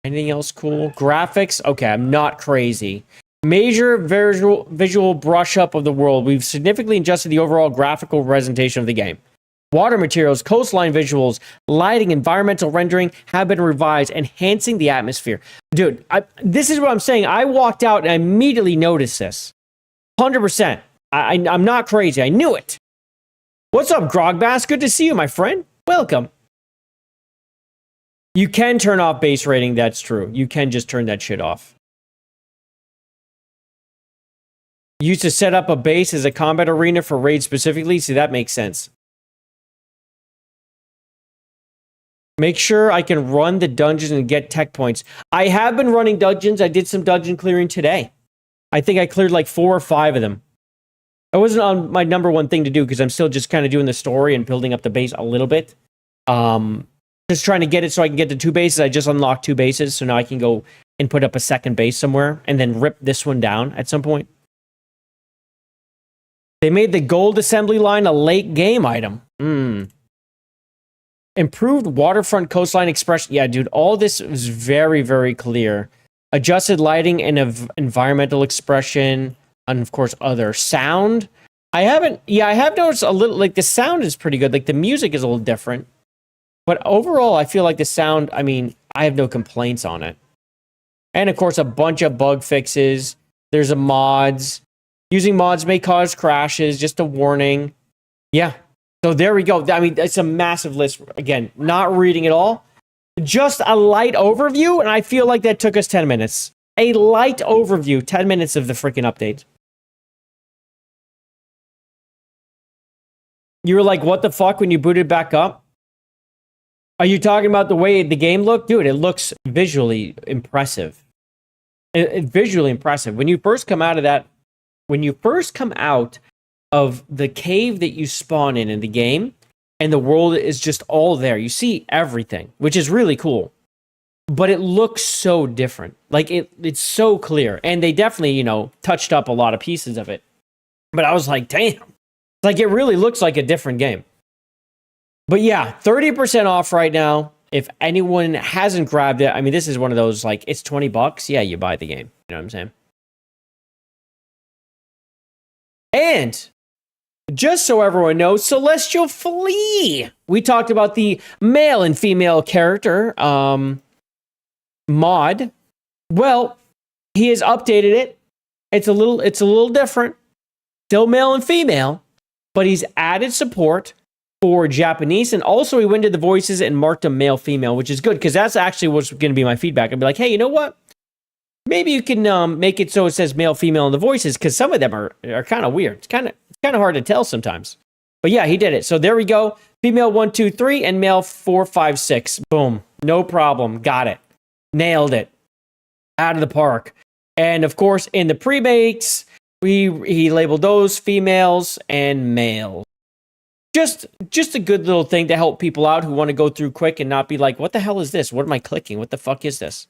Anything else cool? Graphics. Okay, I'm not crazy. Major visual brush up of the world. We've significantly adjusted the overall graphical presentation of the game. Water materials, coastline visuals, lighting, environmental rendering have been revised, enhancing the atmosphere. Dude, this is what I'm saying. I walked out and I immediately noticed this. 100%. I'm not crazy. I knew it. What's up, Grogbass? Good to see you, my friend. Welcome. You can turn off base rating. That's true. You can just turn that shit off. Used to set up a base as a combat arena for raid specifically. See, that makes sense. Make sure I can run the dungeons and get tech points. I have been running dungeons. I did some dungeon clearing today. I think I cleared like 4 or 5 of them. It wasn't on my number one thing to do because I'm still just kind of doing the story and building up the base a little bit. Just trying to get it so I can get to 2 bases. I just unlocked 2 bases, so now I can go and put up a second base somewhere and then rip this one down at some point. They made the gold assembly line a late game item. Improved waterfront coastline expression. Yeah, dude, all this is very, very clear. Adjusted lighting and environmental expression. And of course, other sound. I have noticed a little, like the sound is pretty good. Like the music is a little different. But overall, I feel like the sound, I mean, I have no complaints on it. And of course, a bunch of bug fixes. There's a mods. Using mods may cause crashes, just a warning. Yeah. So there we go. I mean, it's a massive list. Again, not reading it all. Just a light overview, and I feel like that took us 10 minutes. A light overview, 10 minutes of the freaking update. You were like, what the fuck when you booted back up? Are you talking about the way the game looked? Dude, it looks visually impressive. Visually impressive. When you first come out of that, when you first come out of the cave that you spawn in the game, and the world is just all there. You see everything, which is really cool. But it looks so different. Like, it's so clear. And they definitely, you know, touched up a lot of pieces of it. But I was like, damn. Like, it really looks like a different game. But yeah, 30% off right now. If anyone hasn't grabbed it, I mean, this is one of those, like, it's $20. Yeah, you buy the game. You know what I'm saying? And just so everyone knows, Celestial Flea. We talked about the male and female character mod. Well, he has updated it. It's a little different. Still male and female, but he's added support for Japanese, and also he went to the voices and marked them male female, which is good because that's actually what's going to be my feedback. I'd be like, hey, you know what? Maybe you can make it so it says male female in the voices because some of them are kind of weird. It's kind of hard to tell sometimes. But yeah, he did it. So there we go. Female 1, 2, 3 and male 4, 5, 6. Boom. No problem. Got it. Nailed it. Out of the park. And of course, in the pre-makes, he labeled those females and males. Just a good little thing to help people out who want to go through quick and not be like, what the hell is this? What am I clicking? What the fuck is this?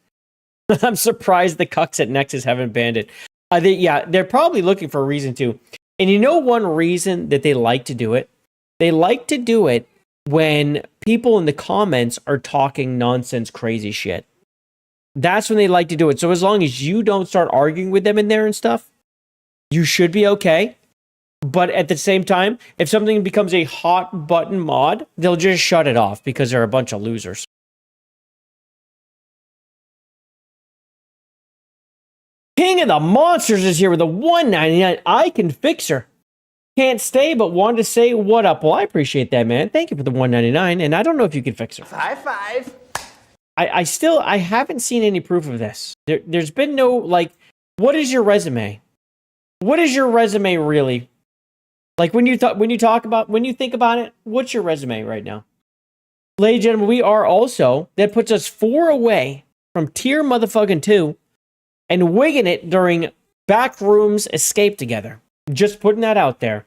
I'm surprised the cucks at Nexus haven't banned it. They're probably looking for a reason to. And you know one reason that they like to do it? They like to do it when people in the comments are talking nonsense, crazy shit. That's when they like to do it. So as long as you don't start arguing with them in there and stuff, you should be okay. But at the same time, if something becomes a hot button mod, they'll just shut it off because they're a bunch of losers. King of the Monsters is here with a $1.99. I can fix her. Can't stay, but wanted to say what up. Well, I appreciate that, man. Thank you for the $1.99. And I don't know if you can fix her. High five. I haven't seen any proof of this. There's been no, like, what is your resume? What is your resume really? Like when you think about it, what's your resume right now? Ladies and gentlemen, we are also, that puts us 4 away from tier motherfucking 2 and wigging it during Backrooms Escape together. Just putting that out there.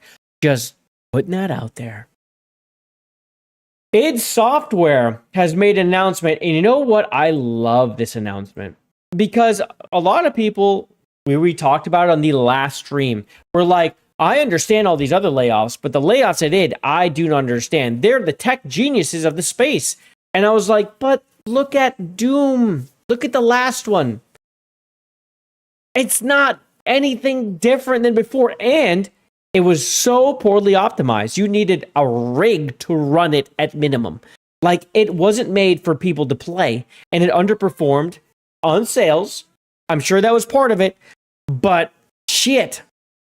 id Software has made an announcement, and you know what? I love this announcement because a lot of people, we talked about it on the last stream, were like, I understand all these other layoffs, but the layoffs at id, I do not understand. They're the tech geniuses of the space. And I was like, but look at Doom. Look at the last one. It's not anything different than before. And It was so poorly optimized. You needed a rig to run it at minimum. Like, it wasn't made for people to play, and it underperformed on sales. I'm sure that was part of it, but shit.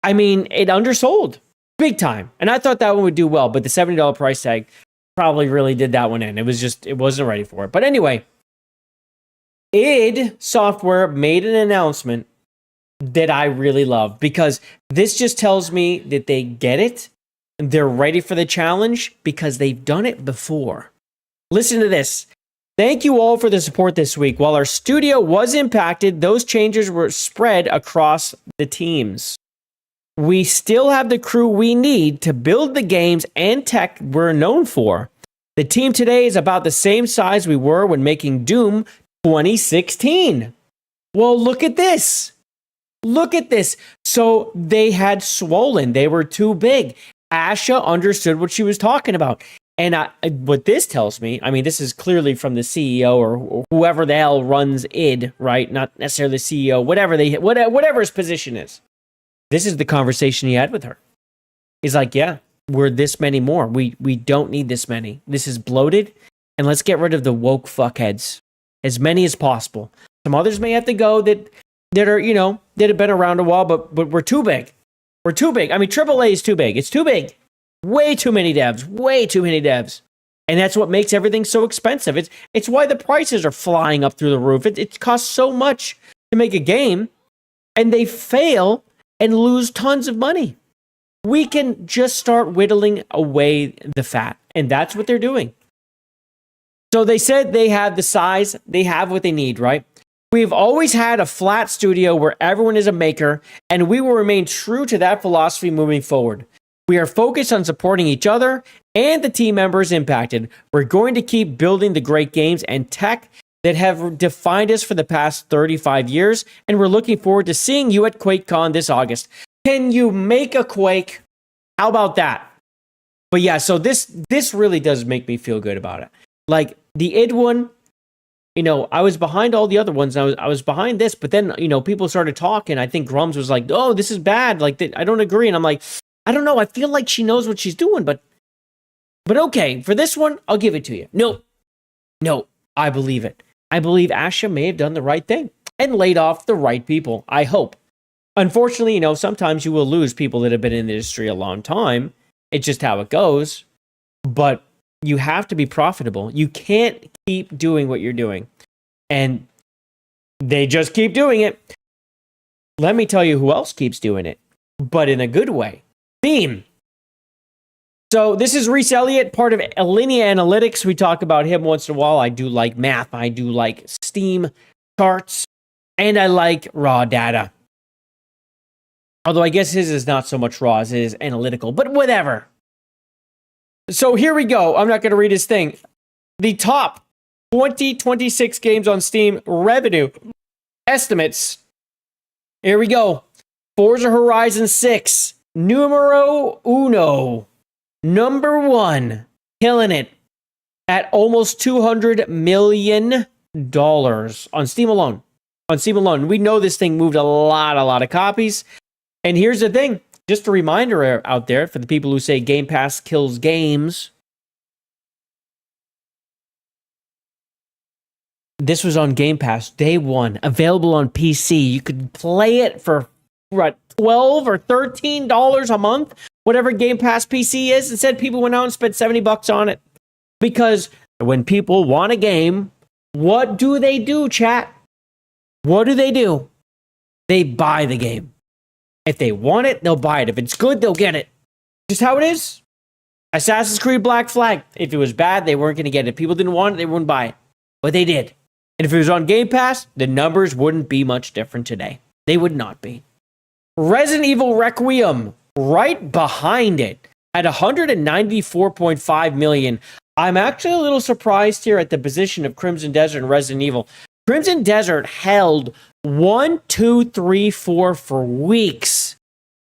I mean, it undersold big time. And I thought that one would do well, but the $70 price tag probably really did that one in. It wasn't ready for it. But anyway, id Software made an announcement that I really love, because this just tells me that they get it. They're ready for the challenge because they've done it before. Listen to this. Thank you all for the support this week. While our studio was impacted, those changes were spread across the teams. We still have the crew we need to build the games and tech we're known for. The team today is about the same size we were when making Doom 2016. Well, look at this. Look at this. So they had swollen. They were too big. Asha understood what she was talking about. And what this tells me, I mean, this is clearly from the CEO or whoever the hell runs id, right? Not necessarily the CEO, whatever his position is. This is the conversation he had with her. He's like, yeah, we're this many more. We don't need this many. This is bloated, and let's get rid of the woke fuckheads. As many as possible. Some others may have to go that are, that have been around a while, but we're too big. We're too big. I mean, AAA is too big. It's too big. Way too many devs. Way too many devs. And that's what makes everything so expensive. It's why the prices are flying up through the roof. It costs so much to make a game, and they fail and lose tons of money. We can just start whittling away the fat, and that's what they're doing. So they said they have the size, they have what they need, right? We've always had a flat studio where everyone is a maker, and we will remain true to that philosophy moving forward. We are focused on supporting each other and the team members impacted. We're going to keep building the great games and tech that have defined us for the past 35 years, and we're looking forward to seeing you at QuakeCon this August. Can you make a Quake? How about that? But yeah, so this really does make me feel good about it. Like, the id one, I was behind all the other ones. I was behind this, but then, people started talking. I think Grums was like, oh, this is bad. Like, I don't agree. And I'm like, I don't know. I feel like she knows what she's doing, but okay, for this one, I'll give it to you. No, I believe it. I believe Asha may have done the right thing and laid off the right people, I hope. Unfortunately, sometimes you will lose people that have been in the industry a long time. It's just how it goes. But you have to be profitable. You can't keep doing what you're doing. And they just keep doing it. Let me tell you who else keeps doing it, but in a good way. Theme. So this is Reese Elliott, part of Alinea Analytics. We talk about him once in a while. I do like math. I do like Steam charts. And I like raw data. Although I guess his is not so much raw as it is analytical. But whatever. So here we go. I'm not going to read his thing. The top 2026 games on Steam revenue estimates. Here we go. Forza Horizon 6. Numero uno. Number one. Killing it. At almost $200 million on Steam alone. On Steam alone. We know this thing moved a lot of copies. And here's the thing. Just a reminder out there for the people who say Game Pass kills games. This was on Game Pass day one, available on PC. You could play it for $12 or $13 a month, whatever Game Pass PC is. Instead, people went out and spent $70 on it. Because when people want a game, what do, chat? What do? They buy the game. If they want it, they'll buy it. If it's good, they'll get it. Just how it is. Assassin's Creed Black Flag. If it was bad, they weren't going to get it. If people didn't want it, they wouldn't buy it. But they did. And if it was on Game Pass, the numbers wouldn't be much different today. They would not be. Resident Evil Requiem, right behind it, at $194.5 million. I'm actually a little surprised here at the position of Crimson Desert and Resident Evil. Crimson Desert held 1, 2, 3, 4 for weeks.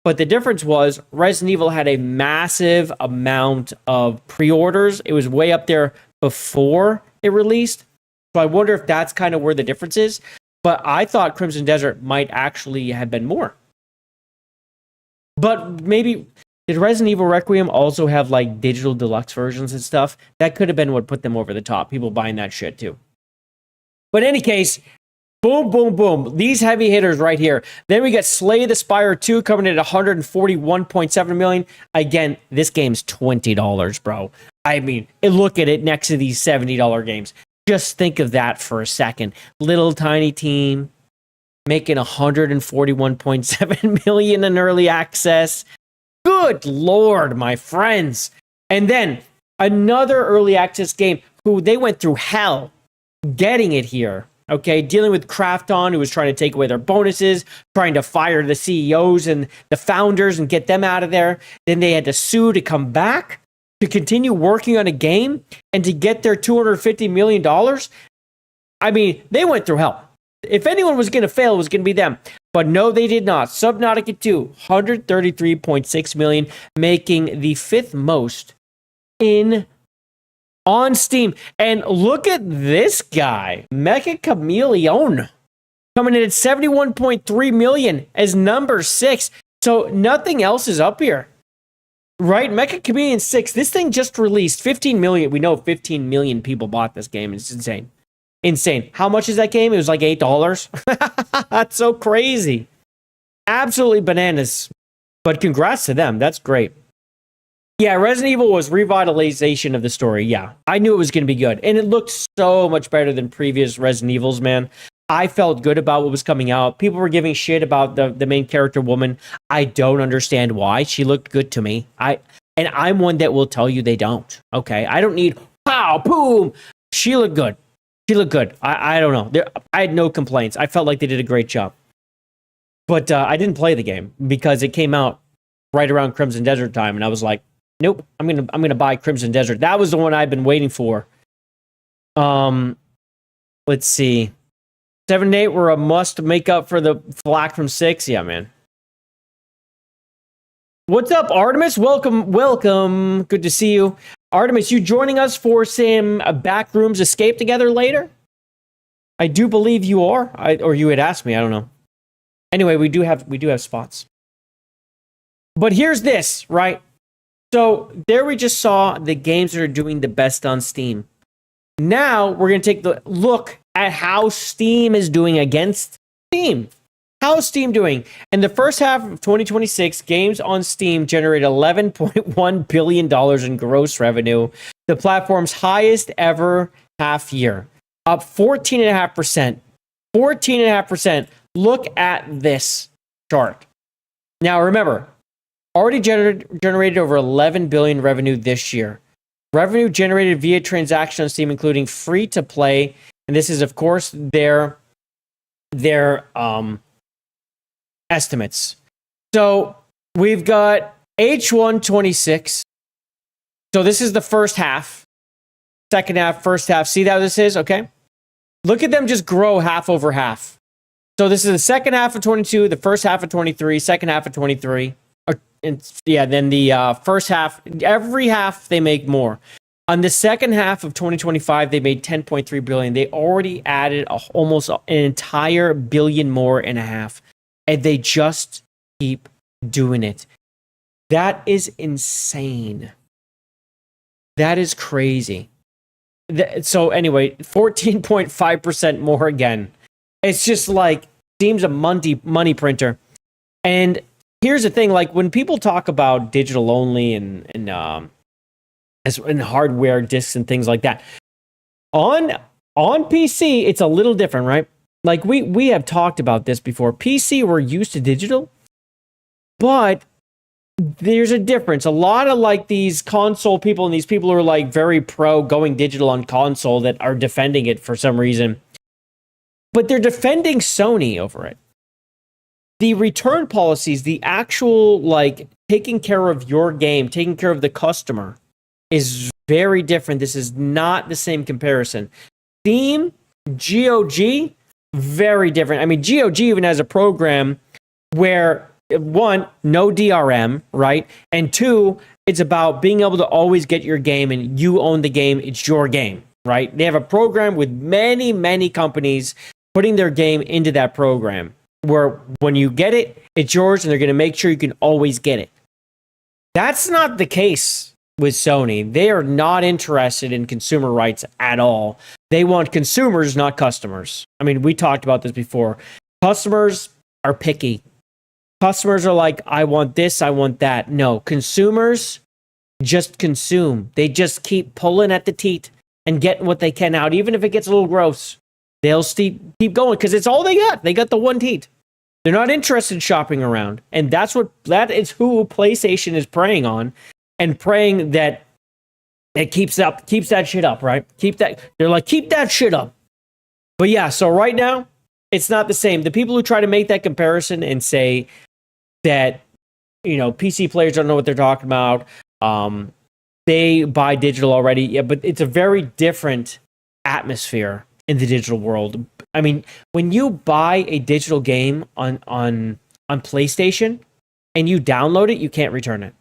But the difference was Resident Evil had a massive amount of pre-orders. It was way up there before it released. So I wonder if that's kind of where the difference is. But I thought Crimson Desert might actually have been more. But maybe did Resident Evil Requiem also have like digital deluxe versions and stuff? That could have been what put them over the top. People buying that shit too. But in any case, boom, boom, boom. These heavy hitters right here. Then we get Slay the Spire 2 coming in at 141.7 million. Again, this game's $20, bro. I mean, look at it next to these $70 games. Just think of that for a second. Little tiny team making 141.7 million in early access. Good Lord, my friends. And then another early access game who they went through hell getting it here. Okay, dealing with Krafton, who was trying to take away their bonuses, trying to fire the CEOs and the founders and get them out of there. Then they had to sue to come back, to continue working on a game, and to get their $250 million. I mean, they went through hell. If anyone was going to fail, it was going to be them. But no, they did not. Subnautica 2, 133.6 million, making the 5th most on Steam. And look at this guy, Mecha Chameleon, coming in at 71.3 million as number 6. So nothing else is up here, right? Mecha Chameleon 6. This thing just released 15 million. We know 15 million people bought this game. It's insane. Insane. How much is that game? It was like $8. That's so crazy. Absolutely bananas. But congrats to them. That's great. Yeah, Resident Evil was revitalization of the story. Yeah, I knew it was going to be good. And it looked so much better than previous Resident Evils, man. I felt good about what was coming out. People were giving shit about the main character woman. I don't understand why. She looked good to me. And I'm one that will tell you they don't. Okay, I don't need pow, boom. She looked good. She looked good. I don't know. I had no complaints. I felt like they did a great job. But I didn't play the game because it came out right around Crimson Desert time, and I was like, nope, I'm gonna buy Crimson Desert. That was the one I've been waiting for. Let's see. 7 and 8 were a must to make up for the flack from 6. Yeah, man. What's up, Artemis? Welcome. Good to see you. Artemis, you joining us for some Backrooms Escape together later? I do believe you are. Or you had asked me, I don't know. Anyway, we do have spots. But here's this, right? So there we just saw the games that are doing the best on Steam. Now we're going to take the look at how Steam is doing against Steam. How is Steam doing? In the first half of 2026, games on Steam generated $11.1 billion in gross revenue, the platform's highest ever half year, up 14.5%. 14.5%. Look at this chart. Now remember, already generated over 11 billion revenue this year. Revenue generated via transaction on Steam, including free to play, and this is of course their estimates. So we've got H1 26. So this is the first half, second half, first half. See how this is? Okay. Look at them just grow half over half. So this is the second half of 22, the first half of 23, second half of 23. Then the first half, every half they make more. On the second half of 2025, they made 10.3 billion. They already added almost an entire billion more and a half. And they just keep doing it. That is insane. That is crazy. So anyway, 14.5% more again. It's just like, seems a money printer. And here's the thing, like when people talk about digital only and hardware discs and things like that, on PC, it's a little different, right? Like we have talked about this before. PC, we're used to digital, but there's a difference. A lot of like these console people and these people who are like very pro going digital on console that are defending it for some reason, but they're defending Sony over it. The return policies, the actual like taking care of your game, taking care of the customer is very different. This is not the same comparison. Steam, GOG, very different. I mean, GOG even has a program where, one, no DRM, right? And two, it's about being able to always get your game and you own the game. It's your game, right? They have a program with many, many companies putting their game into that program. where when you get it, it's yours and they're going to make sure you can always get it. That's not the case with Sony. They are not interested in consumer rights at all. They want consumers, not customers. I mean, we talked about this before. Customers are picky. Customers are like, I want this, I want that. No, consumers just consume. They just keep pulling at the teat and getting what they can out, even if it gets a little gross. They'll keep going because it's all they got. They got the one teat. They're not interested in shopping around. And that is who PlayStation is preying on, and praying that it keeps that shit up, right? They're like, keep that shit up. But yeah, so right now, it's not the same. The people who try to make that comparison and say that, PC players don't know what they're talking about, they buy digital already. Yeah, but it's a very different atmosphere in the digital world. I mean, when you buy a digital game on PlayStation and you download it, you can't return it.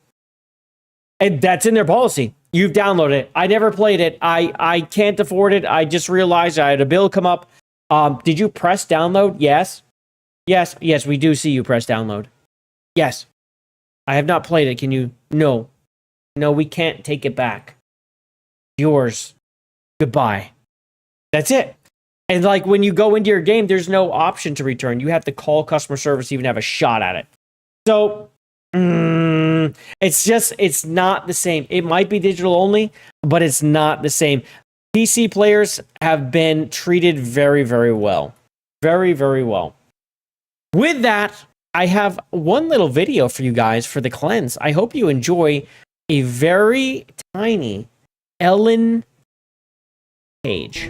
And that's in their policy. You've downloaded it. I never played it. I can't afford it. I just realized I had a bill come up. Did you press download? Yes. Yes, we do see you press download. Yes. I have not played it. Can you? No, we can't take it back. Yours. Goodbye. That's it. And like when you go into your game, there's no option to return. You have to call customer service to even have a shot at it. So it's not the same. It might be digital only, but it's not the same. PC players have been treated very, very well. Very, very well. With that, I have one little video for you guys for the cleanse. I hope you enjoy a very tiny Ellen Page.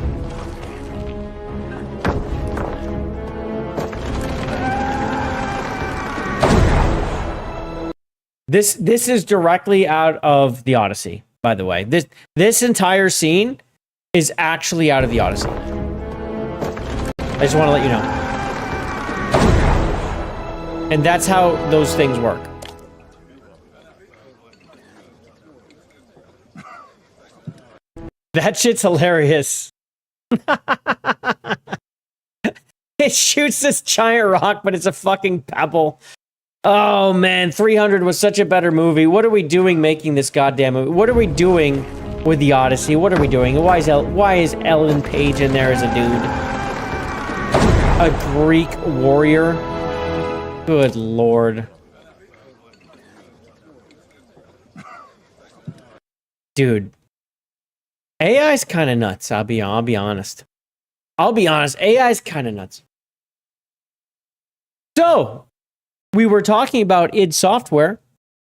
This is directly out of the Odyssey, by the way. This entire scene is actually out of the Odyssey. I just want to let you know. And that's how those things work. That shit's hilarious. It shoots this giant rock, but it's a fucking pebble. Oh man, 300 was such a better movie. What are we doing making this goddamn movie? What are we doing with the Odyssey? What are we doing? Why is Ellen Page in there as a dude? A Greek warrior? Good lord. Dude. AI's kind of nuts, I'll be honest. AI's kind of nuts. So, we were talking about id Software.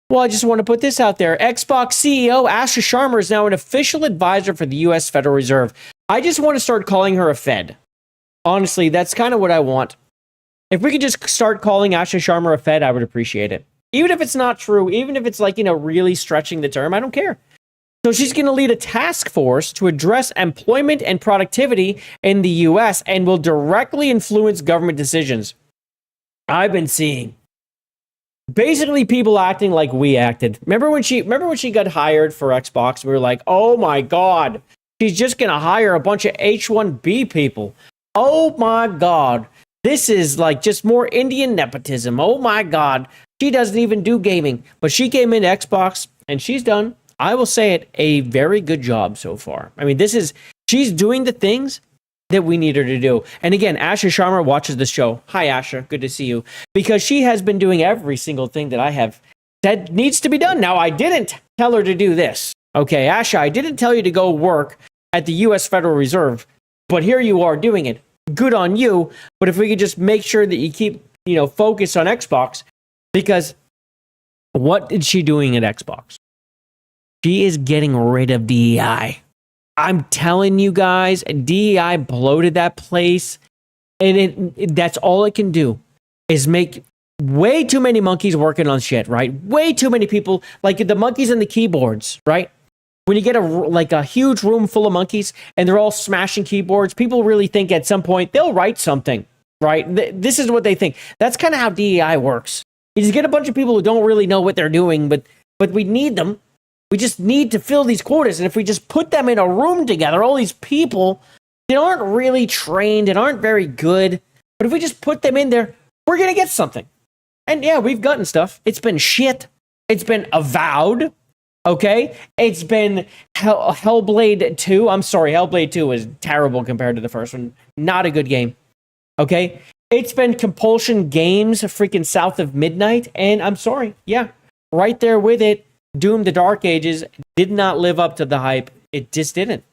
Well, I just want to put this out there. Xbox CEO Asha Sharma is now an official advisor for the U.S. Federal Reserve. I just want to start calling her a Fed. Honestly, that's kind of what I want. If we could just start calling Asha Sharma a Fed, I would appreciate it. Even if it's not true, even if it's like, really stretching the term, I don't care. So she's going to lead a task force to address employment and productivity in the U.S. and will directly influence government decisions. I've been seeing basically people acting like we acted. Remember when she got hired for Xbox? We were like, oh my God, she's just going to hire a bunch of H-1B people. Oh my God, this is like just more Indian nepotism. Oh my God, she doesn't even do gaming. But she came into Xbox and she's done, I will say it, a very good job so far. I mean, she's doing the things that we need her to do. And again, Asha Sharma watches the show. Hi, Asha. Good to see you. Because she has been doing every single thing that I have that needs to be done. Now, I didn't tell her to do this. Okay, Asha, I didn't tell you to go work at the U.S. Federal Reserve, but here you are doing it. Good on you. But if we could just make sure that you keep, focus on Xbox, because what is she doing at Xbox? She is getting rid of DEI. I'm telling you guys, DEI bloated that place, and that's all it can do is make way too many monkeys working on shit, right? Way too many people, like the monkeys and the keyboards, right? When you get a huge room full of monkeys and they're all smashing keyboards, people really think at some point they'll write something, right? This is what they think. That's kind of how DEI works. You just get a bunch of people who don't really know what they're doing, but we need them. We just need to fill these quotas. And if we just put them in a room together, all these people that aren't really trained and aren't very good, but if we just put them in there, we're going to get something. And yeah, we've gotten stuff. It's been shit. It's been Avowed. Okay? It's been Hellblade 2. I'm sorry, Hellblade 2 was terrible compared to the first one. Not a good game. Okay? It's been Compulsion Games, freaking South of Midnight. And I'm sorry. Yeah. Right there with it. Doom the Dark Ages did not live up to the hype. It just didn't.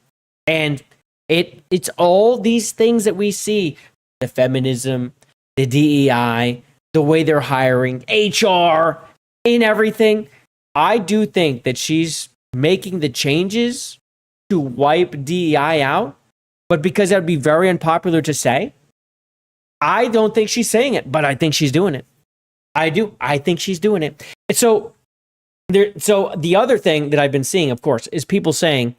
And it's all these things that we see. The feminism, the DEI, the way they're hiring, HR, and everything. I do think that she's making the changes to wipe DEI out, but because that would be very unpopular to say, I don't think she's saying it, but I think she's doing it. I do. I think she's doing it. And so the other thing that I've been seeing, of course, is people saying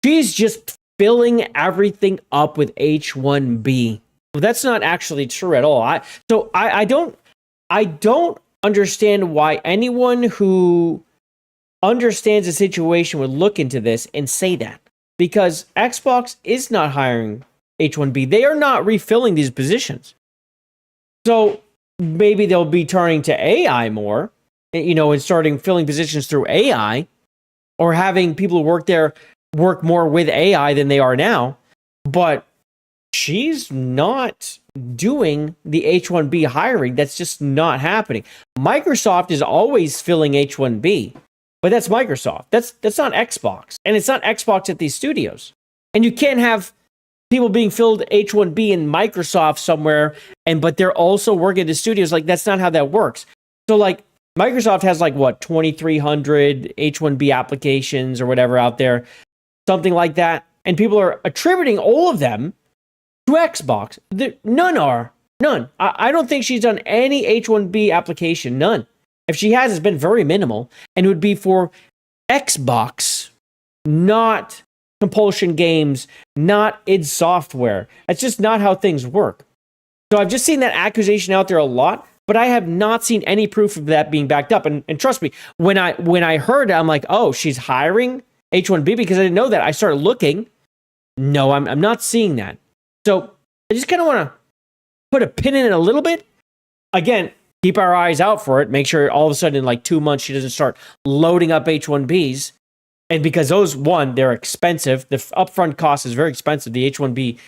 she's just filling everything up with H1B. Well, that's not actually true at all. I don't understand why anyone who understands the situation would look into this and say that, because Xbox is not hiring H1B. They are not refilling these positions. So maybe they'll be turning to AI more, and starting filling positions through AI, or having people who work there work more with AI than they are now. But she's not doing the H1B hiring. That's just not happening. Microsoft is always filling H1B, but that's Microsoft. That's not Xbox. And it's not Xbox at these studios. And you can't have people being filled H1B in Microsoft somewhere, but they're also working at the studios. Like, that's not how that works. So, like, Microsoft has, 2,300 H1B applications or whatever out there, something like that. And people are attributing all of them to Xbox. None. I don't think she's done any H1B application. None. If she has, it's been very minimal. And it would be for Xbox, not Compulsion Games, not id Software. That's just not how things work. So I've just seen that accusation out there a lot, but I have not seen any proof of that being backed up. And trust me, when I heard it, I'm like, oh, she's hiring H1B, because I didn't know that. I started looking. No, I'm not seeing that. So I just kind of want to put a pin in it a little bit. Again, keep our eyes out for it. Make sure all of a sudden in 2 months she doesn't start loading up H1Bs. And because those, one, they're expensive. The upfront cost is very expensive. The H1B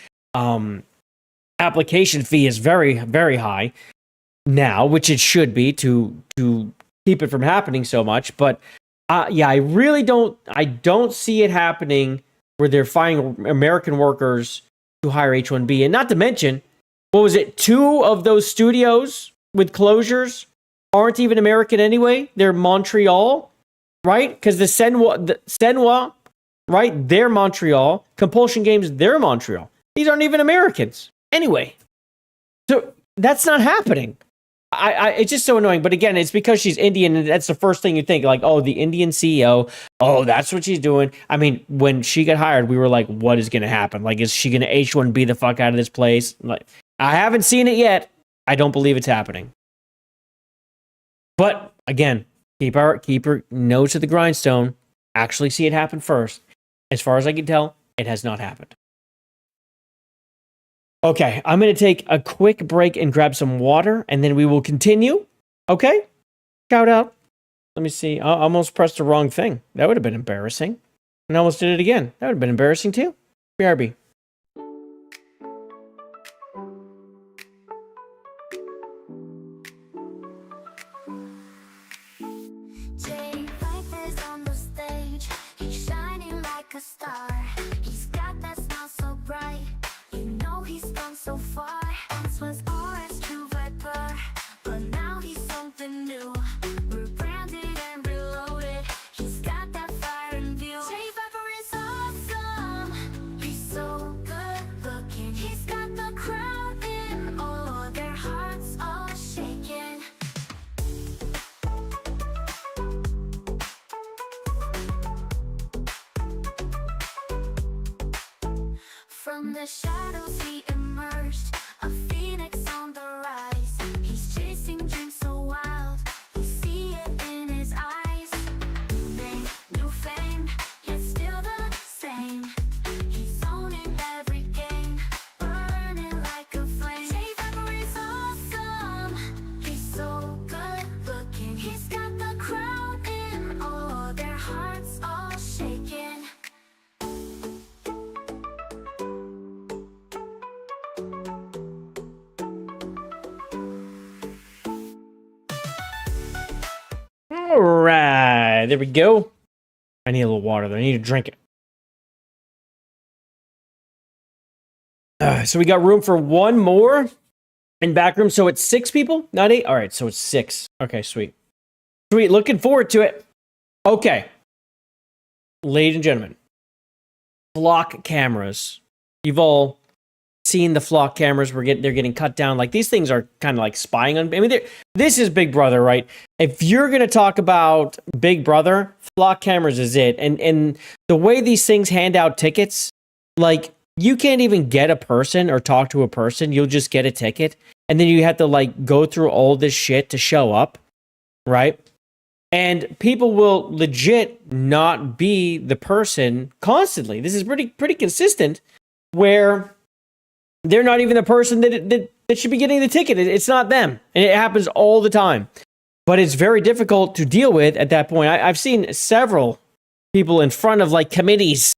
application fee is very, very high now, which it should be to keep it from happening so much. But yeah, I really don't see it happening where they're finding American workers to hire H1B. And not to mention, what was it? 2 of those studios with closures aren't even American anyway. They're Montreal, right? Because the Senwa, right? They're Montreal. Compulsion Games, they're Montreal. These aren't even Americans. Anyway, so that's not happening. It's just so annoying. But again, it's because she's Indian, and that's the first thing you think, oh, the Indian CEO, oh, that's what she's doing. I mean, when she got hired, we were like, what is going to happen? Is she going to H1B the fuck out of this place? I haven't seen it yet. I don't believe it's happening. But again, keep our nose to the grindstone. Actually see it happen first. As far as I can tell, it has not happened. Okay, I'm going to take a quick break and grab some water, and then we will continue. Okay? Shout out. Let me see. I almost pressed the wrong thing. That would have been embarrassing. And I almost did it again. That would have been embarrassing too. BRB. JayViper's on the stage. He's shining like a star. He's got that smile so bright. You know he's gone so far. Once was RSQViper, but now he's something new. Rebranded and reloaded. He's got that fire and view. JayViper is awesome. He's so good looking. He's got the crowd in awe. Their hearts all shaking. From the shadows he emerged, a phoenix on the rise. He's chasing dreams so wild, you see it in his eyes. New name, new fame, yet still the same. He's owning every game, burning like a flame. JayViper is awesome. Okay, there we go. I need a little water though. I need to drink it. So we got room for one more in back room. So it's 6 people, not 8. All right, so it's 6. Okay, sweet. Sweet, looking forward to it. Okay. Ladies and gentlemen, flock cameras. You've all seen the flock cameras. They're getting cut down. Like, these things are kind of like spying on. I mean, this is Big Brother, right? If you're gonna talk about Big Brother, flock cameras is it. And the way these things hand out tickets, like, you can't even get a person or talk to a person. You'll just get a ticket, and then you have to like go through all this shit to show up, right? And people will legit not be the person constantly. This is pretty consistent, where they're not even the person that should be getting the ticket. It's not them, and it happens all the time. But it's very difficult to deal with at that point. I've seen several people in front of like committees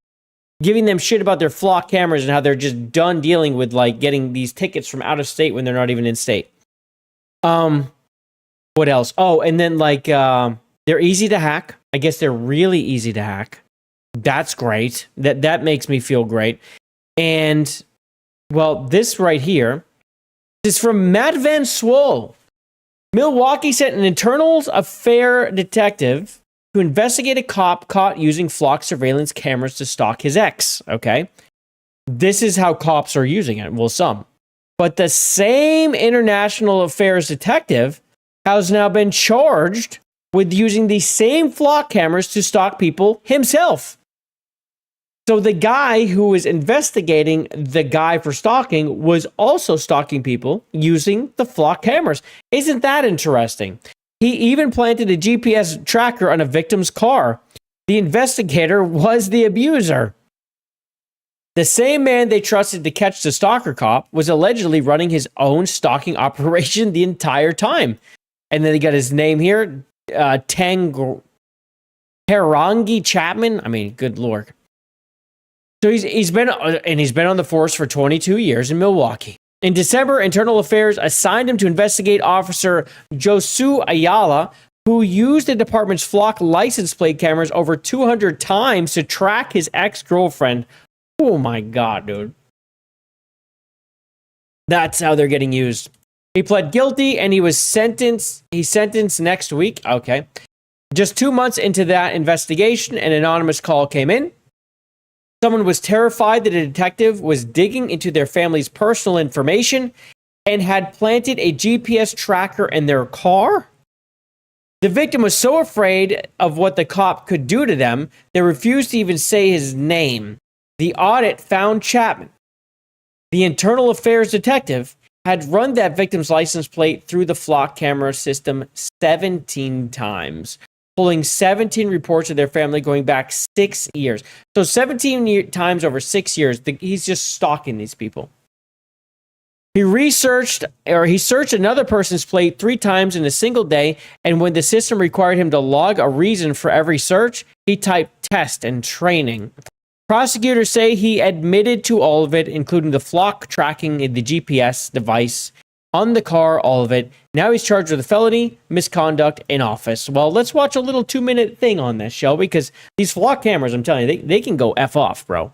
giving them shit about their flock cameras and how they're just done dealing with like getting these tickets from out of state when they're not even in state. What else? Oh, and then like they're easy to hack. I guess they're really easy to hack. That's great. That makes me feel great. And well, this right here is from Matt Van Swol. Milwaukee sent an internal affair detective to investigate a cop caught using flock surveillance cameras to stalk his ex. Okay. This is how cops are using it. Well, some. But the same international affairs detective has now been charged with using the same flock cameras to stalk people himself. So the guy who was investigating the guy for stalking was also stalking people using the flock cameras. Isn't that interesting? He even planted a GPS tracker on a victim's car. The investigator was the abuser. The same man they trusted to catch the stalker cop was allegedly running his own stalking operation the entire time. And then they got his name here, Terangi Chapman. I mean, good Lord. So he's been on the force for 22 years in Milwaukee. In December, Internal Affairs assigned him to investigate Officer Josu Ayala, who used the department's flock license plate cameras over 200 times to track his ex-girlfriend. Oh my God, dude. That's how they're getting used. He pled guilty and he was sentenced. He's sentenced next week. Okay. Just 2 months into that investigation, an anonymous call came in. Someone was terrified that a detective was digging into their family's personal information and had planted a GPS tracker in their car. The victim was so afraid of what the cop could do to them, they refused to even say his name. The audit found Chapman, the internal affairs detective, had run that victim's license plate through the flock camera system 17 times. Pulling 17 reports of their family going back 6 years. So 17 times over 6 years, he's just stalking these people. He searched another person's plate 3 times in a single day, and when the system required him to log a reason for every search, he typed test and training. Prosecutors say he admitted to all of it, including the flock tracking in the GPS device on the car, all of it. Now he's charged with a felony, misconduct in office. Well, let's watch a little 2-minute thing on this, shall we? Because these flock cameras, I'm telling you, they can go F off, bro.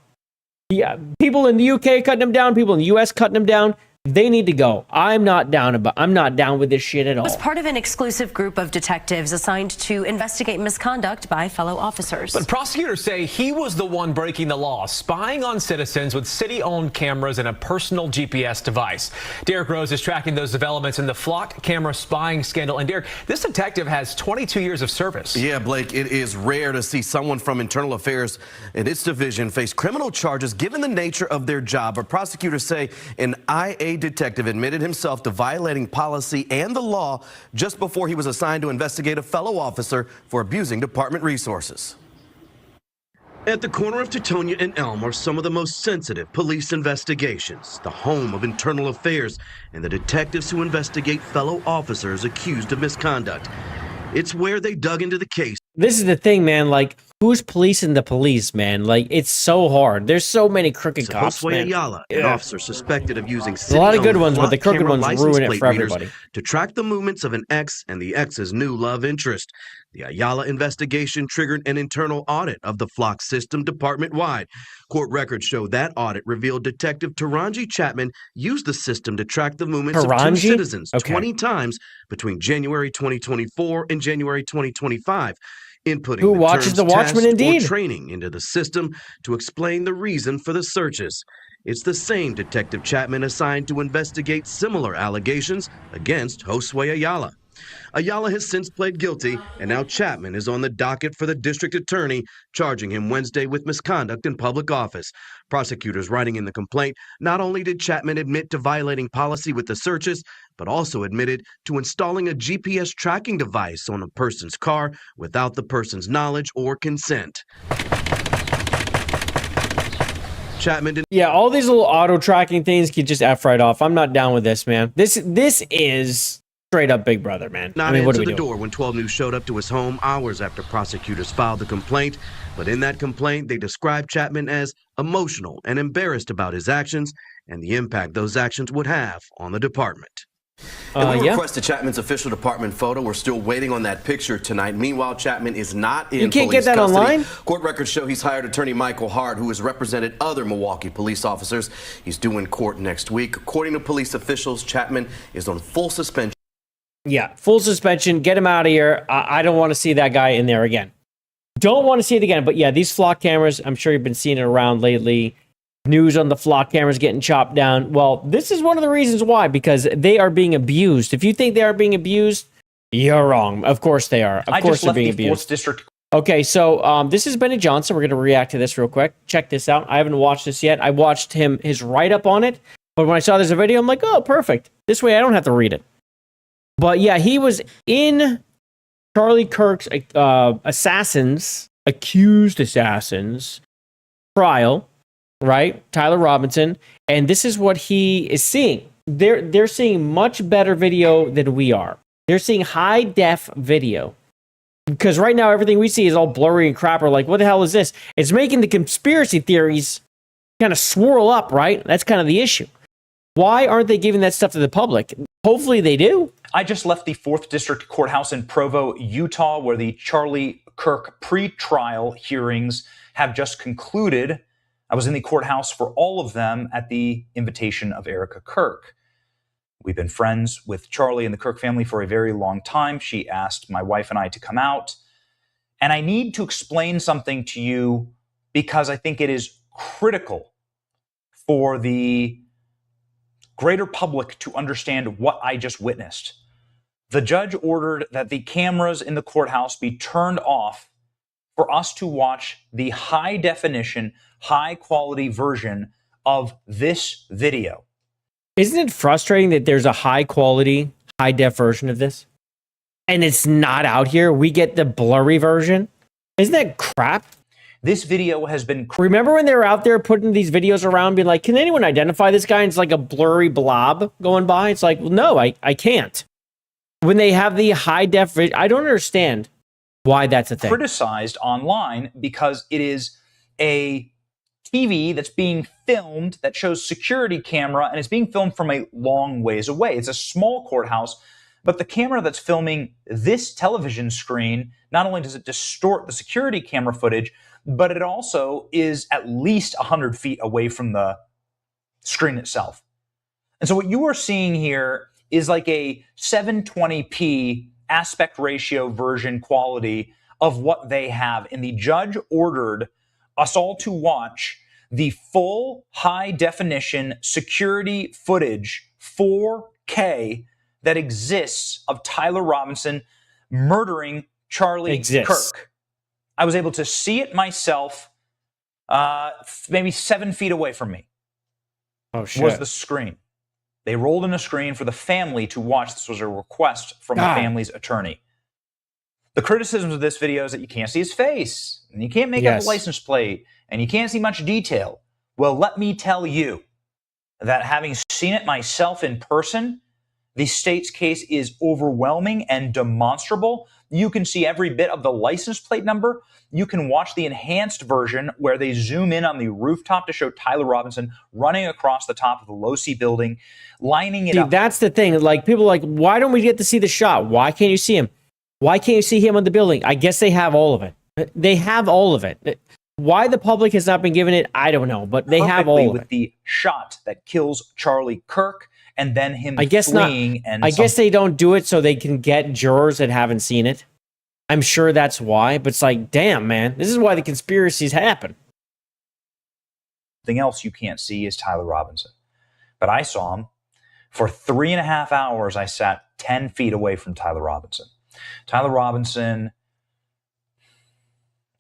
Yeah, people in the UK cutting them down, people in the US cutting them down. They need to go. I'm not down with this shit at all. Was part of an exclusive group of detectives assigned to investigate misconduct by fellow officers. But prosecutors say he was the one breaking the law, spying on citizens with city-owned cameras and a personal GPS device. Derek Rose is tracking those developments in the flock camera spying scandal. And Derek, this detective has 22 years of service. Yeah, Blake, it is rare to see someone from Internal Affairs in its division face criminal charges given the nature of their job. But prosecutors say an IA detective admitted himself to violating policy and the law just before he was assigned to investigate a fellow officer for abusing department resources. At the corner of Teutonia and Elm are some of the most sensitive police investigations, the home of Internal Affairs and the detectives who investigate fellow officers accused of misconduct. It's where they dug into the case. This is the thing, man. Like, who's policing the police, man? Like, it's so hard. There's so many crooked cops, Josue man. Ayala, an officer suspected of using A lot of good city-owned ones, but the flock crooked camera ones license ruin it plate for readers everybody. to track the movements of an ex and the ex's new love interest. The Ayala investigation triggered an internal audit of the flock system department-wide. Court records show that audit revealed Detective Taranji Chapman used the system to track the movements of 2 Taranji? citizens Okay. 20 times between January 2024 and January 2025. Inputting Who the watches terms The Watchmen, test or indeed? training into the system to explain the reason for the searches. It's the same Detective Chapman assigned to investigate similar allegations against Josue Ayala. Ayala has since pled guilty, and now Chapman is on the docket for the district attorney, charging him Wednesday with misconduct in public office. Prosecutors writing in the complaint, not only did Chapman admit to violating policy with the searches, but also admitted to installing a GPS tracking device on a person's car without the person's knowledge or consent. Chapman didn't. Yeah, all these little auto tracking things can just F right off. I'm not down with this, man. This is straight up Big Brother, man. Not I mean, what answer are we the doing? door when 12 News showed up to his home hours after prosecutors filed the complaint. But in that complaint, they described Chapman as emotional and embarrassed about his actions and the impact those actions would have on the department. And we yeah. requested Chapman's official department photo. We're still waiting on that picture tonight. Meanwhile, Chapman is not in You can't police get that custody. online? Court records show he's hired attorney Michael Hart, who has represented other Milwaukee police officers. He's due in court next week. According to police officials, Chapman is on full suspension. Yeah, full suspension. Get him out of here. I don't want to see that guy in there again. Don't want to see it again. But yeah, these flock cameras, I'm sure you've been seeing it around lately. News on the flock cameras getting chopped down. Well, this is one of the reasons why, because they are being abused. If you think they are being abused, you're wrong. Of course they are. Of course they're being abused. District. Okay, so this is Benny Johnson. We're going to react to this real quick. Check this out. I haven't watched this yet. I watched his write-up on it. But when I saw there's a video, I'm like, oh, perfect. This way I don't have to read it. But yeah, he was in Charlie Kirk's accused assassins trial, right? Tyler Robinson. And this is what he is seeing. They're seeing much better video than we are. They're seeing high def video. Because right now, everything we see is all blurry and crap. We're like, what the hell is this? It's making the conspiracy theories kind of swirl up, right? That's kind of the issue. Why aren't they giving that stuff to the public? Hopefully they do. I just left the 4th District Courthouse in Provo, Utah, where the Charlie Kirk pre-trial hearings have just concluded. I was in the courthouse for all of them at the invitation of Erica Kirk. We've been friends with Charlie and the Kirk family for a very long time. She asked my wife and I to come out. And I need to explain something to you because I think it is critical for the greater public to understand what I just witnessed. The judge ordered that the cameras in the courthouse be turned off for us to watch the high definition, high quality version of this video. Isn't it frustrating that there's a high quality, high def version of this? And it's not out here. We get the blurry version. Isn't that crap? This video has been... Remember when they were out there putting these videos around being like, can anyone identify this guy? And it's like a blurry blob going by. It's like, well, no, I can't. When they have the high def, I don't understand why that's a thing. Criticized online because it is a TV that's being filmed that shows security camera and it's being filmed from a long ways away. It's a small courthouse, but the camera that's filming this television screen, not only does it distort the security camera footage, but it also is at least 100 feet away from the screen itself. And so what you are seeing here is like a 720p aspect ratio version quality of what they have. And the judge ordered us all to watch the full high definition security footage 4K that exists of Tyler Robinson murdering Charlie Kirk. I was able to see it myself, maybe 7 feet away from me. Oh, shit. Was the screen. They rolled in a screen for the family to watch. This was a request from the family's attorney. The criticisms of this video is that you can't see his face, and you can't make out the license plate, and you can't see much detail. Well, let me tell you that having seen it myself in person, the state's case is overwhelming and demonstrable You can see every bit of the license plate number. You can watch the enhanced version where they zoom in on the rooftop to show Tyler Robinson running across the top of the low-C building, lining it See, up. that's the thing. Like, people are like, why don't we get to see the shot? Why can't you see him? Why can't you see him on the building? I guess they have all of it. They have all of it. Why the public has not been given it, I don't know, but they have all of with it. the shot that kills Charlie Kirk and then him I guess not. fleeing. And I guess they don't do it so they can get jurors that haven't seen it. I'm sure that's why, but it's like, damn, man, this is why the conspiracies happen. Something else you can't see is Tyler Robinson. But I saw him. For 3.5 hours, I sat 10 feet away from Tyler Robinson. Tyler Robinson,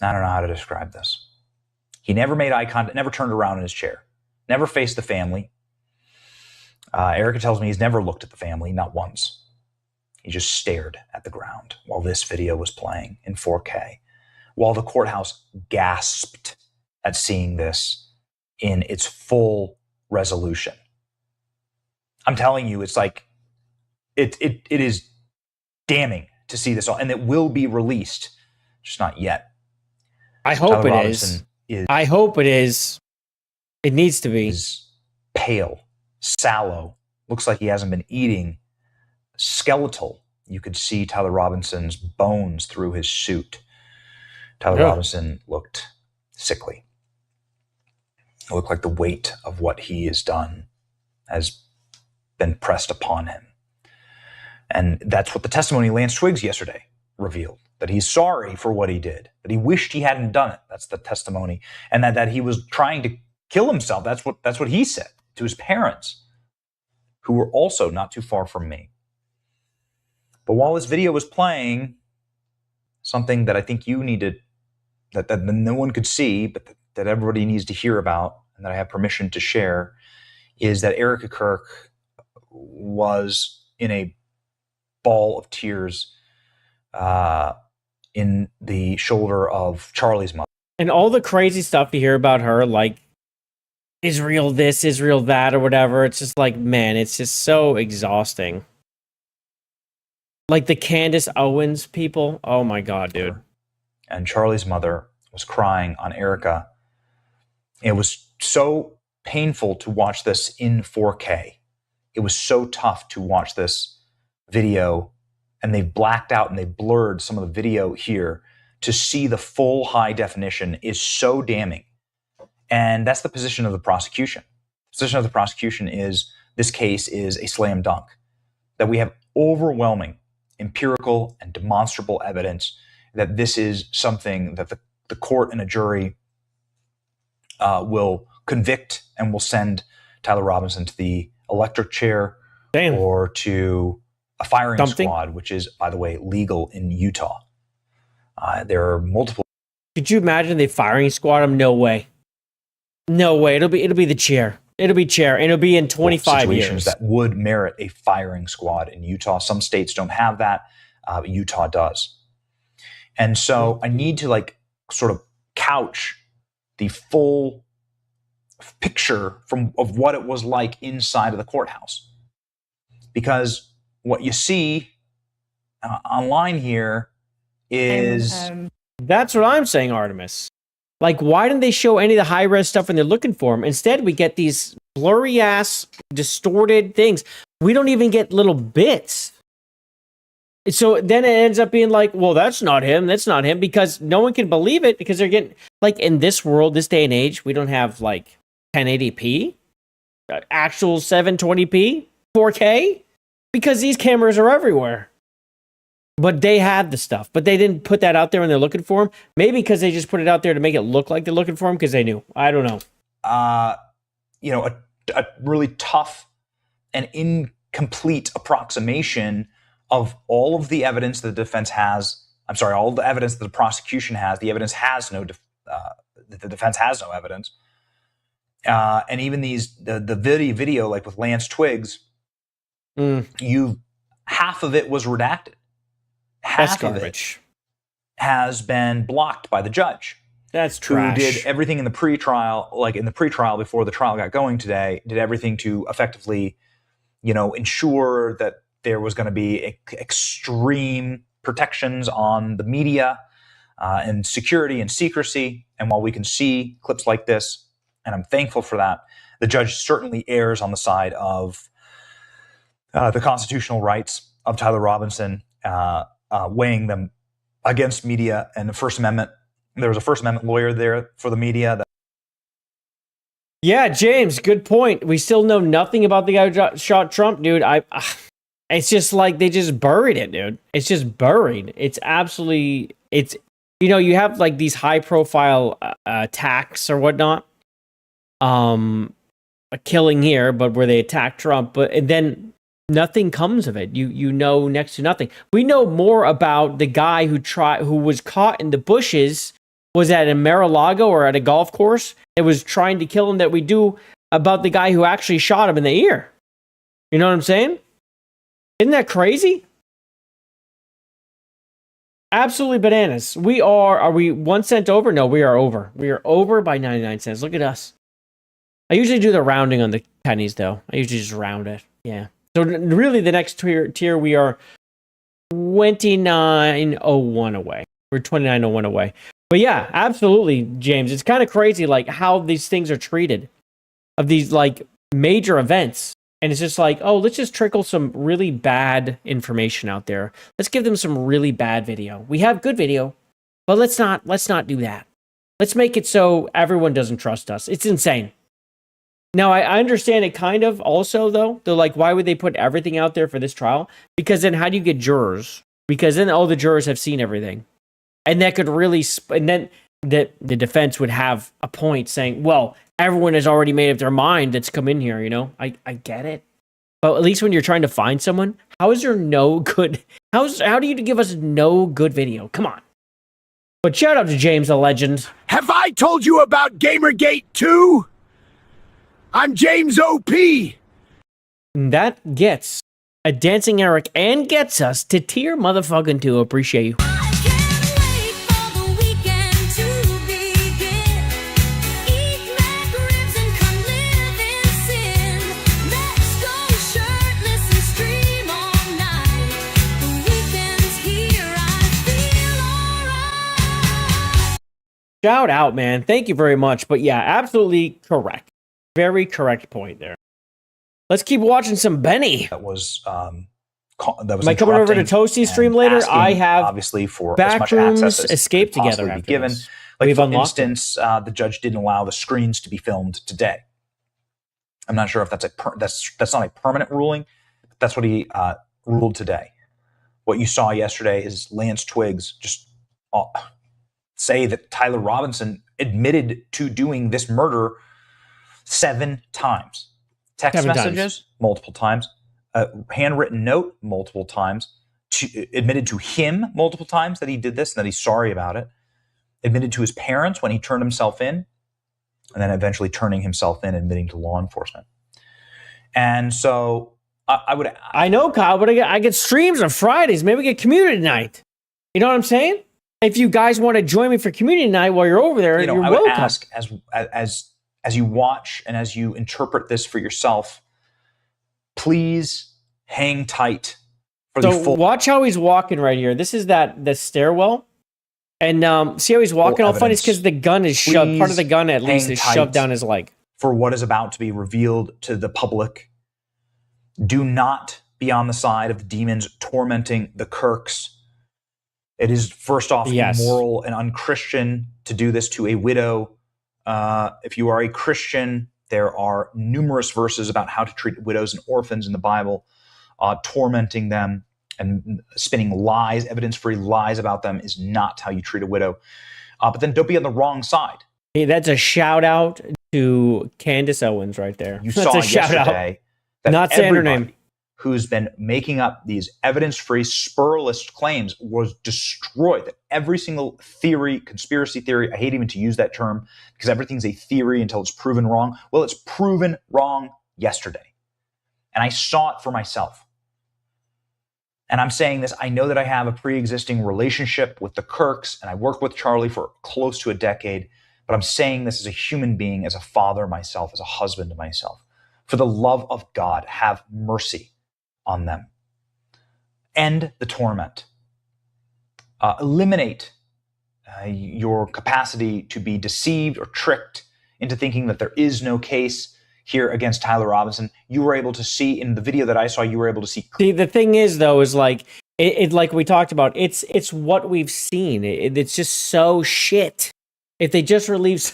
I don't know how to describe this. He never made eye contact, never turned around in his chair, never faced the family. Erica tells me he's never looked at the family, not once. He just stared at the ground while this video was playing in 4K, while the courthouse gasped at seeing this in its full resolution. I'm telling you, it's like, it is damning to see this all, and it will be released, just not yet. I hope it is. I hope it is. It needs to be. He's pale, sallow, looks like he hasn't been eating, skeletal. You could see Tyler Robinson's bones through his suit. Tyler Robinson looked sickly. It looked like the weight of what he has done has been pressed upon him. And that's what the testimony of Lance Twiggs yesterday revealed, that he's sorry for what he did, that he wished he hadn't done it. That's the testimony. And that he was trying to kill himself. That's what he said to his parents, who were also not too far from me. But while this video was playing, something that I think you needed, that no one could see, but that everybody needs to hear about, and that I have permission to share, is that Erica Kirk was in a ball of tears in the shoulder of Charlie's mother. And all the crazy stuff you hear about her, like Israel this, Israel that, or whatever, it's just like, man, it's just so exhausting. Like the Candace Owens people. Oh my God, dude. And Charlie's mother was crying on Erica. It was so painful to watch this in 4K. It was so tough to watch this video, and they've blacked out and they blurred some of the video here. To see the full high definition is so damning. And that's the position of the prosecution. The position of the prosecution is this case is a slam dunk, that we have overwhelming empirical and demonstrable evidence that this is something that the court and a jury will convict and will send Tyler Robinson to the electric chair or to a firing squad, which is, by the way, legal in Utah. There are multiple. Could you imagine the firing squad him? No way. No way. It'll be the chair. It'll be chair, and it'll be in 25 situations years. That would merit a firing squad in Utah. Some states don't have that. Utah does. And so I need to sort of couch the full picture of what it was like inside of the courthouse. Because what you see online here is... That's what I'm saying, Artemis. Like, why didn't they show any of the high-res stuff when they're looking for him? Instead, we get these blurry-ass, distorted things. We don't even get little bits. So then it ends up being like, well, that's not him, because no one can believe it, because they're getting, like, in this world, this day and age, we don't have, like, 1080p, actual 720p, 4K, because these cameras are everywhere. But they had the stuff, but they didn't put that out there when they're looking for him. Maybe because they just put it out there to make it look like they're looking for him because they knew. I don't know. A really tough and incomplete approximation of all of the evidence that the defense has. I'm sorry, all the evidence that the prosecution has. The evidence has no. The defense has no evidence. And even the video like with Lance Twiggs, half of it was redacted. Half of it has been blocked by the judge. That's trash. Who did everything in the pre-trial, before the trial got going today, did everything to effectively, ensure that there was going to be extreme protections on the media and security and secrecy. And while we can see clips like this, and I'm thankful for that, the judge certainly errs on the side of the constitutional rights of Tyler Robinson, weighing them against media and the First Amendment. There was a First Amendment lawyer there for the media. Yeah, James, good point. We still know nothing about the guy who shot Trump, dude. It's just like they just buried it, dude. It's just buried. It's absolutely, you have like these high profile attacks or whatnot. A killing here, but where they attack Trump, and then nothing comes of it. You know next to nothing. We know more about the guy who was caught in the bushes, was at a Mar-a-Lago or at a golf course, and was trying to kill him, that we do about the guy who actually shot him in the ear. You know what I'm saying? Isn't that crazy? Absolutely bananas. Are we 1 cent over? No, we are over. We are over by 99 cents. Look at us. I usually do the rounding on the pennies, though. I usually just round it. Yeah. So really, the next tier we are 29.01 away. We're 29.01 away. But yeah, absolutely, James. It's kind of crazy, like how these things are treated, of these like major events, and it's just like, oh, let's just trickle some really bad information out there. Let's give them some really bad video. We have good video, but let's not do that. Let's make it so everyone doesn't trust us. It's insane. Now, I understand it kind of also, though. They're like, why would they put everything out there for this trial? Because then how do you get jurors? Because then all the jurors have seen everything. And that could really, and then the defense would have a point saying, well, everyone has already made up their mind that's come in here, I get it. But at least when you're trying to find someone, how is there no good, how do you give us no good video? Come on. But shout out to James, the legend. Have I told you about Gamergate 2? I'm James OP. And that gets a Dancing Eric and gets us to tier motherfucking 2. Appreciate you. Shout out, man. Thank you very much. But yeah, absolutely correct. Very correct point there. Let's keep watching some Benny. That was Am I coming over to Toasty's stream later? I have obviously for as much access as escape could together possibly after be given. this. Like for instance, the judge didn't allow the screens to be filmed today. I'm not sure if that's that's not a permanent ruling. But that's what he ruled today. What you saw yesterday is Lance Twiggs just say that Tyler Robinson admitted to doing this murder 7 times. Text messages, multiple times. A handwritten note, multiple times. Admitted to him multiple times that he did this and that he's sorry about it. Admitted to his parents when he turned himself in. And then eventually turning himself in, admitting to law enforcement. And so I know, Kyle, but I get streams on Fridays. Maybe we get community night. You know what I'm saying? If you guys want to join me for community night while you're over there, you're I would welcome. ask as you watch and as you interpret this for yourself, please hang tight for the full. Watch how he's walking right here. This is the stairwell, and see how he's walking. All funny is because the gun is shoved. Part of the gun, at least, is shoved down his leg. For what is about to be revealed to the public, do not be on the side of the demons tormenting the Kirks. It is, first off, immoral and unchristian to do this to a widow. If you are a Christian, there are numerous verses about how to treat widows and orphans in the Bible. Tormenting them and spinning lies, evidence-free lies about them is not how you treat a widow. But then don't be on the wrong side. Hey, that's a shout out to Candace Owens right there. You that's saw a shout yesterday out. that Not saying her name. everybody who's been making up these evidence-free, spurless claims was destroyed. That every single theory, conspiracy theory, I hate even to use that term because everything's a theory until it's proven wrong. Well, it's proven wrong yesterday. And I saw it for myself. And I'm saying this, I know that I have a pre-existing relationship with the Kirks, and I worked with Charlie for close to a decade, but I'm saying this as a human being, as a father myself, as a husband to myself. For the love of God, have mercy on them. End the torment. eliminate your capacity to be deceived or tricked into thinking that there is no case here against Tyler Robinson. You were able to see in the video that I saw, you were able to see. See, the thing is, though, is like it like we talked about. It's what we've seen. It's just so shit. If they just release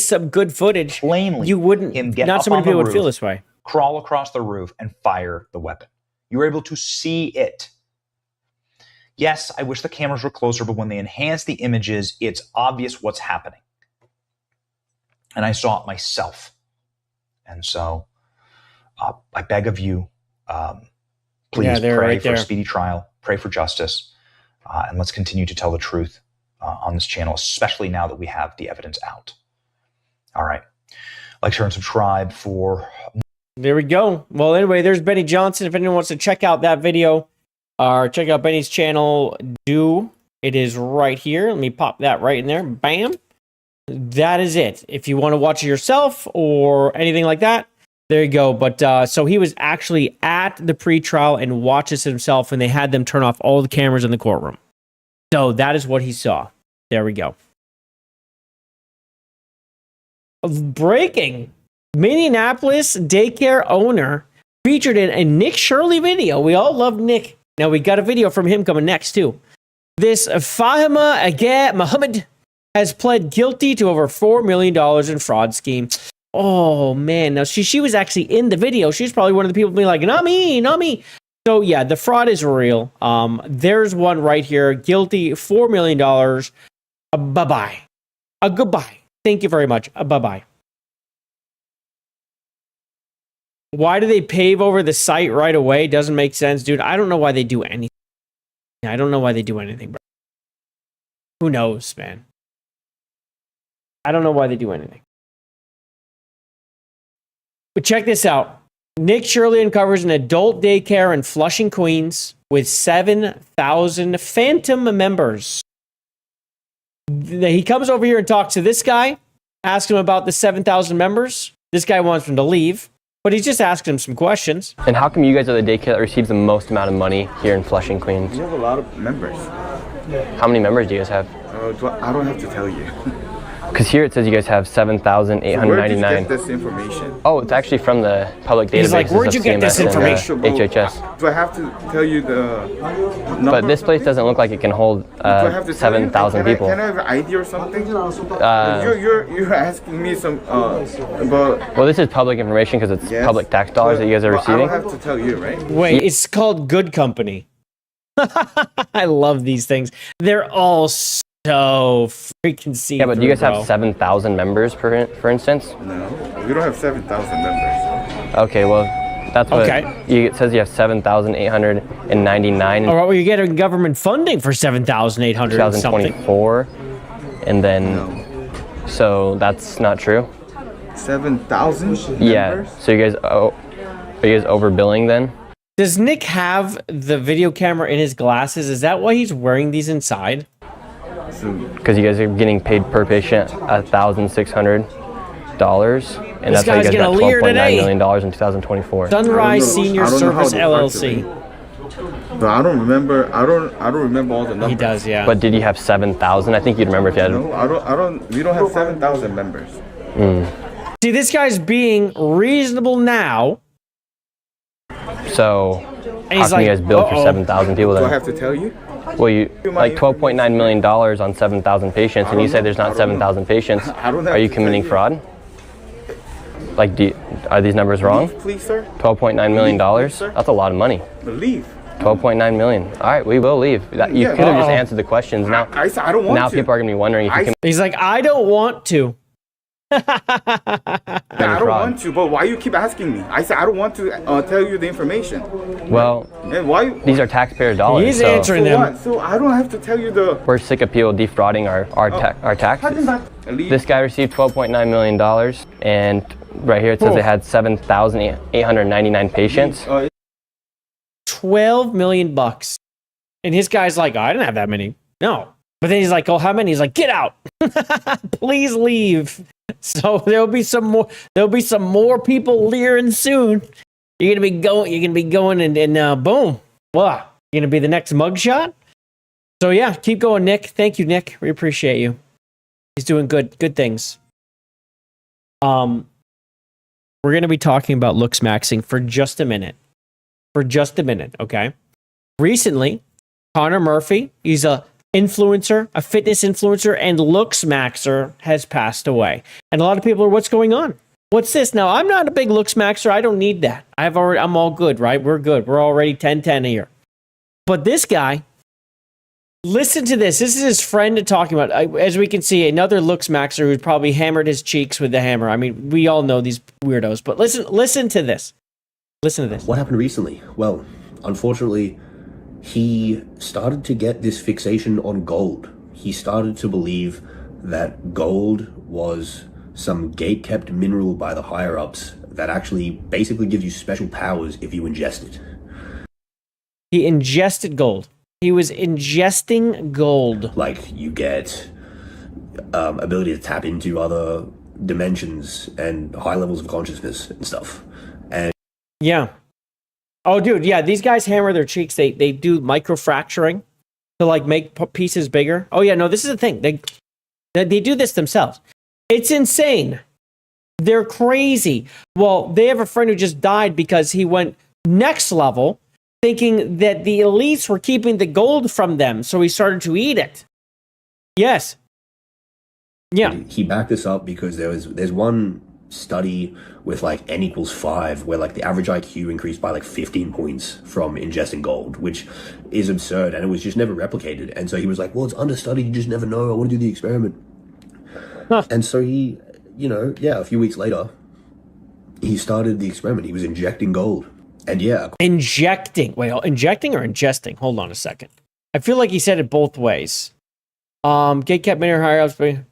some good footage, plainly, you wouldn't. Him get Not up so many on the people would roof, feel this way. crawl across the roof, and fire the weapon. You were able to see it. Yes, I wish the cameras were closer, but when they enhance the images, it's obvious what's happening. And I saw it myself. And so I beg of you, please pray right for there. a speedy trial, pray for justice, and let's continue to tell the truth on this channel, especially now that we have the evidence out. All right. Like, share, and subscribe for... There we go. Well, anyway, there's Benny Johnson. If anyone wants to check out that video or check out Benny's channel, it is right here. Let me pop that right in there. Bam. That is it. If you want to watch it yourself or anything like that, there you go. But so he was actually at the pre-trial and watches himself, and they had them turn off all the cameras in the courtroom. So that is what he saw. There we go. Breaking. Minneapolis daycare owner featured in a Nick Shirley video. We all love Nick. Now we got a video from him coming next too. This Fahima Agha Muhammad has pled guilty to over $4 million in fraud scheme. Oh man, now she was actually in the video. She's probably one of the people being like, not me, not me. So yeah, the fraud is real. There's one right here. Guilty, $4 million. Bye-bye. Goodbye. Thank you very much. Bye-bye. Why do they pave over the site right away? Doesn't make sense, dude. I don't know why they do anything. I don't know why they do anything, bro. Who knows, man? I don't know why they do anything. But check this out. Nick Shirley uncovers an adult daycare in Flushing, Queens with 7,000 phantom members. He comes over here and talks to this guy, asks him about the 7,000 members. This guy wants him to leave. But he's just asking him some questions. And how come you guys are the daycare that receives the most amount of money here in Flushing, Queens? We have a lot of members. How many members do you guys have? I don't have to tell you. Because here it says you guys have 7,899. So where did you get this information? Oh, it's actually from the public databases. He's like, where'd you get this information? HHS. Do I have to tell you the number? But this place doesn't look like it can hold 7,000 people. Can I have an ID or something? You're asking me some about... Well, this is public information because it's public tax dollars that you guys are receiving. I don't have to tell you, right? Wait, it's called Good Company. I love these things. They're all so freaking see. Yeah, but do you guys have 7,000 members, for instance? No, we don't have 7,000 members. Okay, well, that's what it says. You have 7,899. Or what were you getting government funding for 7,800? 2024, and then so that's not true. 7,000. Yeah. So you guys are you guys overbilling then? Does Nick have the video camera in his glasses? Is that why he's wearing these inside? Because you guys are getting paid per patient $1,600, and that's how you guys got $12.9 million in 2024. Sunrise Senior Service LLC. But I don't remember. I don't remember all the numbers. He does, yeah. But did you have 7,000? I think you'd remember if you had. No, I don't. We don't have 7,000 members. See, this guy's being reasonable now. So how come you guys billed for 7,000 people then? Do I have to tell you? Well, you like $12.9 million on 7,000 patients, and you say there's not 7,000 patients. Are you committing fraud? Like, are these numbers wrong? Please, sir. $12.9 million? That's a lot of money. Leave. 12.9 million. All right, we will leave. You could have just answered the questions. Now, I don't want now to. people are gonna be wondering if you can. He's like, I don't want to. I don't want to, but why you keep asking me? I said I don't want to tell you the information. Well, and why? These are taxpayer dollars. He's answering them. What? So I don't have to tell you the. We're sick of people defrauding our taxes. This guy received $12.9 million, and right here it says they had 7,899 patients. 12 million bucks, and his guy's like, I didn't have that many. No, but then he's like, oh, how many? He's like, get out, please leave. So there'll be some more. There'll be some more people leering soon. You're gonna be going. You're gonna be going, and boom, wow. You're gonna be the next mugshot. So yeah, keep going, Nick. Thank you, Nick. We appreciate you. He's doing good things. We're gonna be talking about looks maxing for just a minute. Okay. Recently, Connor Murphy, he's a influencer, a fitness influencer, and looks maxer, has passed away. And a lot of people are, what's going on? What's this? Now, I'm not a big looks maxer. I don't need that. I'm all good, right? We're good. We're already 10-10 here. But this guy, listen to this. This is his friend talking about, as we can see, another looks maxer who's probably hammered his cheeks with the hammer. I mean, we all know these weirdos, but listen to this. Listen to this. What happened recently? Well, unfortunately, he started to get this fixation on gold. He started to believe that gold was some gate-kept mineral by the higher-ups that actually basically gives you special powers if you ingest it. He ingested gold. He was ingesting gold. Like, you get ability to tap into other dimensions and high levels of consciousness and stuff. And yeah. Oh, dude, yeah, these guys hammer their cheeks. They do microfracturing to, like, make pieces bigger. Oh, yeah, no, this is the thing. They do this themselves. It's insane. They're crazy. Well, they have a friend who just died because he went next level, thinking that the elites were keeping the gold from them, so he started to eat it. Yes. Yeah. He backed this up because there's one study with like N equals 5 where like the average IQ increased by like 15 points from ingesting gold, which is absurd, and it was just never replicated. And so he was like, well, it's understudied, you just never know, I want to do the experiment. And so he, a few weeks later, he started the experiment. He was injecting gold. And yeah. Injecting. Wait, injecting or ingesting? Hold on a second. I feel like he said it both ways. Gate kept mineral higher ups, start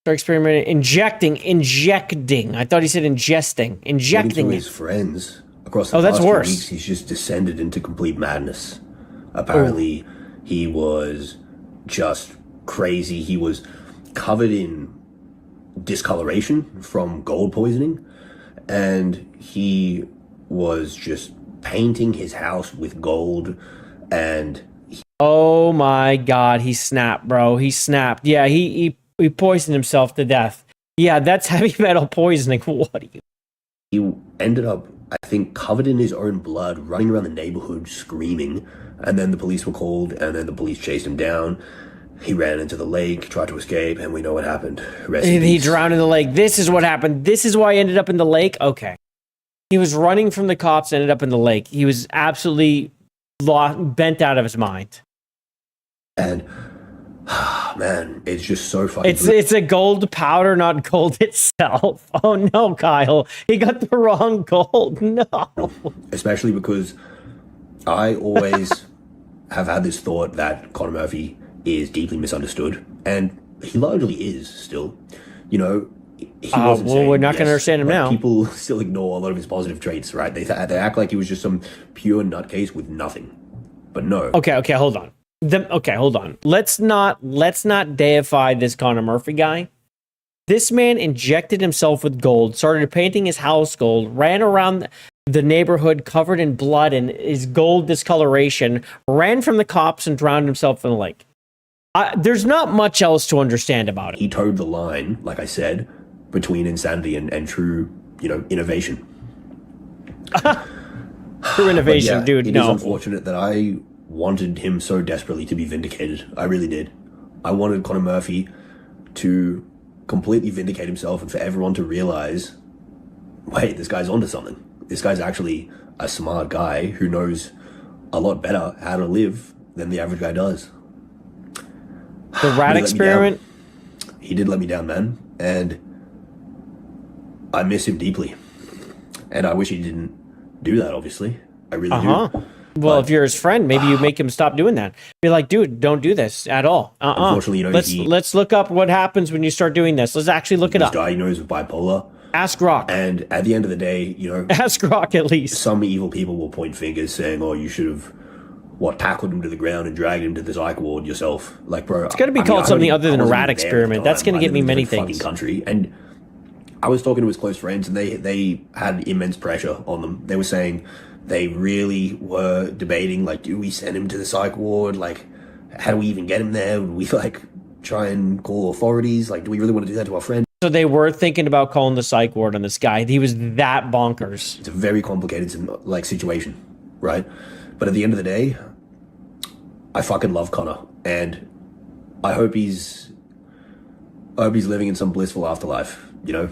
experimenting. Injecting. I thought he said ingesting. Injecting. To his friends across the past 2 weeks, he's just descended into complete madness. Apparently, he was just crazy. He was covered in discoloration from gold poisoning, and he was just painting his house with gold, and oh my god, he snapped, bro. He snapped. Yeah, he poisoned himself to death. Yeah, that's heavy metal poisoning. What do you? He ended up, I think, covered in his own blood, running around the neighborhood screaming, and then the police were called, and then the police chased him down. He ran into the lake, tried to escape, and we know what happened. He drowned in the lake. This is what happened. This is why he ended up in the lake? Okay. He was running from the cops, ended up in the lake. He was absolutely bent out of his mind. And, man, it's just so fucking... It's a gold powder, not gold itself. Oh, no, Kyle. He got the wrong gold. No. Especially because I always have had this thought that Connor Murphy is deeply misunderstood, and he largely is still. He was insane. Well, we're not going to understand him now. People still ignore a lot of his positive traits, right? They act like he was just some pure nutcase with nothing, but no. Okay, hold on. Hold on. Let's not deify this Connor Murphy guy. This man injected himself with gold, started painting his house gold, ran around the neighborhood covered in blood and his gold discoloration, ran from the cops and drowned himself in the lake. There's not much else to understand about it. He towed the line, like I said, between insanity and true, innovation. True innovation, yeah, dude. It is unfortunate that I wanted him so desperately to be vindicated. I really did. I wanted Connor Murphy to completely vindicate himself and for everyone to realize, wait, this guy's onto something. This guy's actually a smart guy who knows a lot better how to live than the average guy does. The rat experiment? He did let me down, man. And I miss him deeply. And I wish he didn't do that, obviously. I really do. Well, if you're his friend, maybe you make him stop doing that. Be like, dude, don't do this at all. Unfortunately, let's look up what happens when you start doing this. Let's actually look it up. This guy knows with bipolar. Ask Rock. And at the end of the day, ask Rock at least. Some evil people will point fingers saying, oh, you should have, tackled him to the ground and dragged him to the psych ward yourself. Like, bro. It's got to be called something other than a rat experiment. That's going to get me many things. Country. And I was talking to his close friends, and they had immense pressure on them. They were saying they really were debating, like, do we send him to the psych ward? Like, how do we even get him there? Would we like try and call authorities? Like, do we really want to do that to our friend? So they were thinking about calling the psych ward on this guy. He was that bonkers. It's a very complicated situation, right? But at the end of the day, I fucking love Connor, and I hope he's living in some blissful afterlife. You know,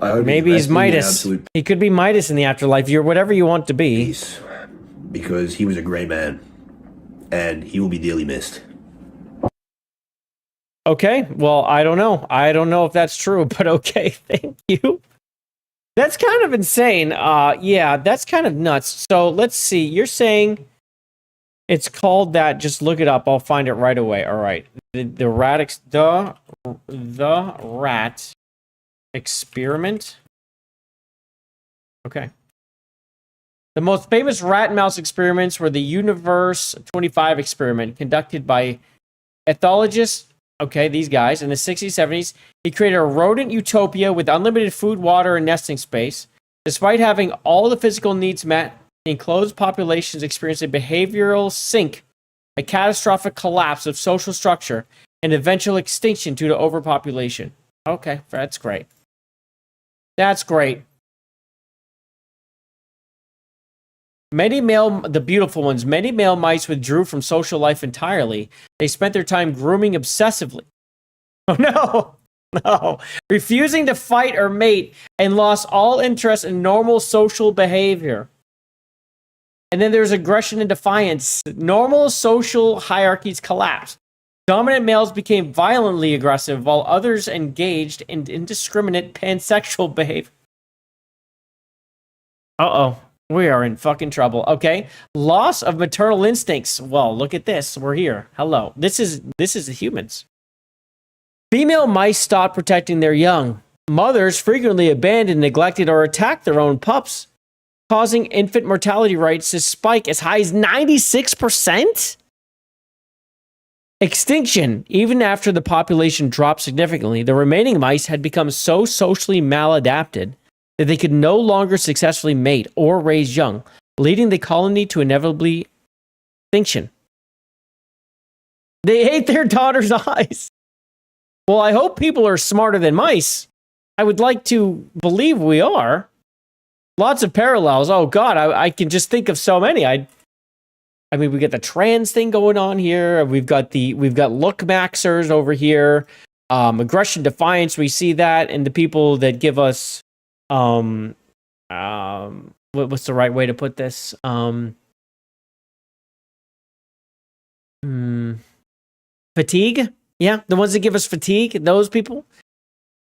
I hope maybe he's Midas. He could be Midas in the afterlife. You're whatever you want to be. Because he was a great man, and he will be dearly missed. Okay, well, I don't know. I don't know if that's true, but okay, thank you. That's kind of insane. Yeah, that's kind of nuts. So let's see. You're saying it's called that. Just look it up. I'll find it right away. All right. The rat experiment. Okay. The most famous rat and mouse experiments were the Universe 25 experiment conducted by ethologists. Okay, these guys in the 60s, 70s. He created a rodent utopia with unlimited food, water, and nesting space. Despite having all the physical needs met, the enclosed populations experienced a behavioral sink, a catastrophic collapse of social structure, and eventual extinction due to overpopulation. Okay, that's great. That's great. The beautiful ones, many male mice withdrew from social life entirely. They spent their time grooming obsessively. Oh no, refusing to fight or mate, and lost all interest in normal social behavior. And then there's aggression and defiance. Normal social hierarchies collapsed. Dominant males became violently aggressive, while others engaged in indiscriminate pansexual behavior. Uh-oh. We are in fucking trouble. Okay. Loss of maternal instincts. Well, look at this. We're here. Hello. This is the humans. Female mice stopped protecting their young. Mothers frequently abandoned, neglected, or attacked their own pups, causing infant mortality rates to spike as high as 96%. Extinction. Even after the population dropped significantly, the remaining mice had become so socially maladapted that they could no longer successfully mate or raise young, leading the colony to inevitably extinction. They ate their daughter's eyes. Well, I hope people are smarter than mice. I would like to believe we are. Lots of parallels. Oh God, I can just think of so many. I mean, we got the trans thing going on here. We've got look maxers over here. Aggression, defiance. We see that, and the people that give us what's the right way to put this? Fatigue. Yeah, the ones that give us fatigue. Those people.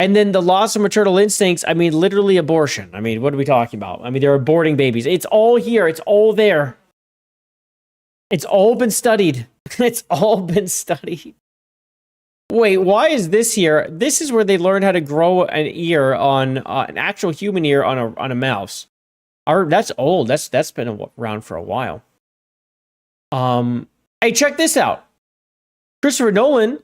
And then the loss of maternal instincts. I mean, literally abortion. I mean, what are we talking about? I mean, they're aborting babies. It's all here. It's all there. It's all been studied. It's all been studied. Wait, why is this here? This is where they learned how to grow an ear on an actual human ear on a mouse. That's old. That's been around for a while. Hey, check this out. Christopher Nolan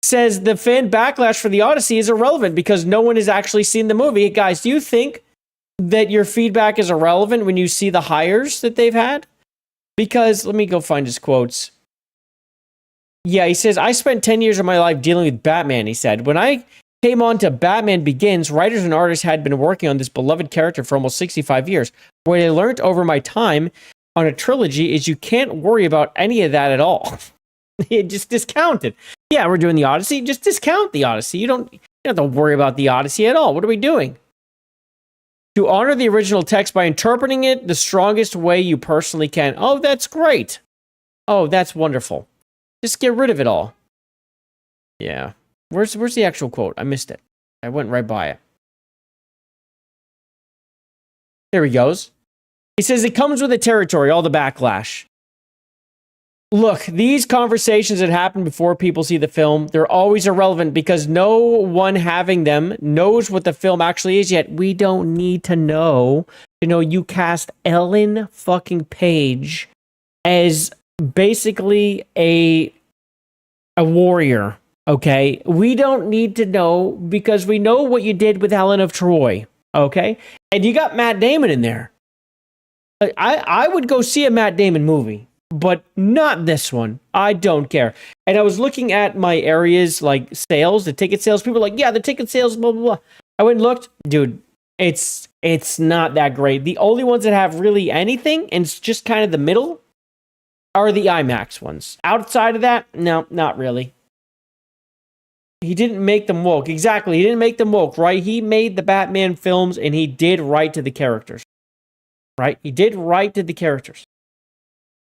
says the fan backlash for the Odyssey is irrelevant because no one has actually seen the movie. Guys, do you think that your feedback is irrelevant when you see the hires that they've had? Because let me go find his quotes. Yeah, he says, I spent 10 years of my life dealing with Batman, he said. When I came on to Batman Begins, writers and artists had been working on this beloved character for almost 65 years. What I learned over my time on a trilogy is you can't worry about any of that at all. Just discount it. Yeah, we're doing the Odyssey. Just discount the Odyssey. You don't have to worry about the Odyssey at all. What are we doing? To honor the original text by interpreting it the strongest way you personally can. Oh, that's great. Oh, that's wonderful. Just get rid of it all. Yeah. Where's the actual quote? I missed it. I went right by it. There he goes. He says it comes with the territory, all the backlash. Look, these conversations that happen before people see the film, they're always irrelevant because no one having them knows what the film actually is yet. We don't need to know. You know, you cast Ellen fucking Page as basically a warrior, okay? We don't need to know because we know what you did with Helen of Troy, okay? And you got Matt Damon in there. I would go see a Matt Damon movie. but not this one. I don't care. And I was looking at my areas, like sales, the ticket sales. People are like, yeah, the ticket sales, blah, blah, blah. I went and looked. Dude, it's not that great. The only ones that have really anything, and it's just kind of the middle, are the IMAX ones. Outside of that, no, not really. He didn't make them woke. Exactly, he didn't make them woke, right? He made the Batman films, and he did right to the characters. Right? He did right to the characters.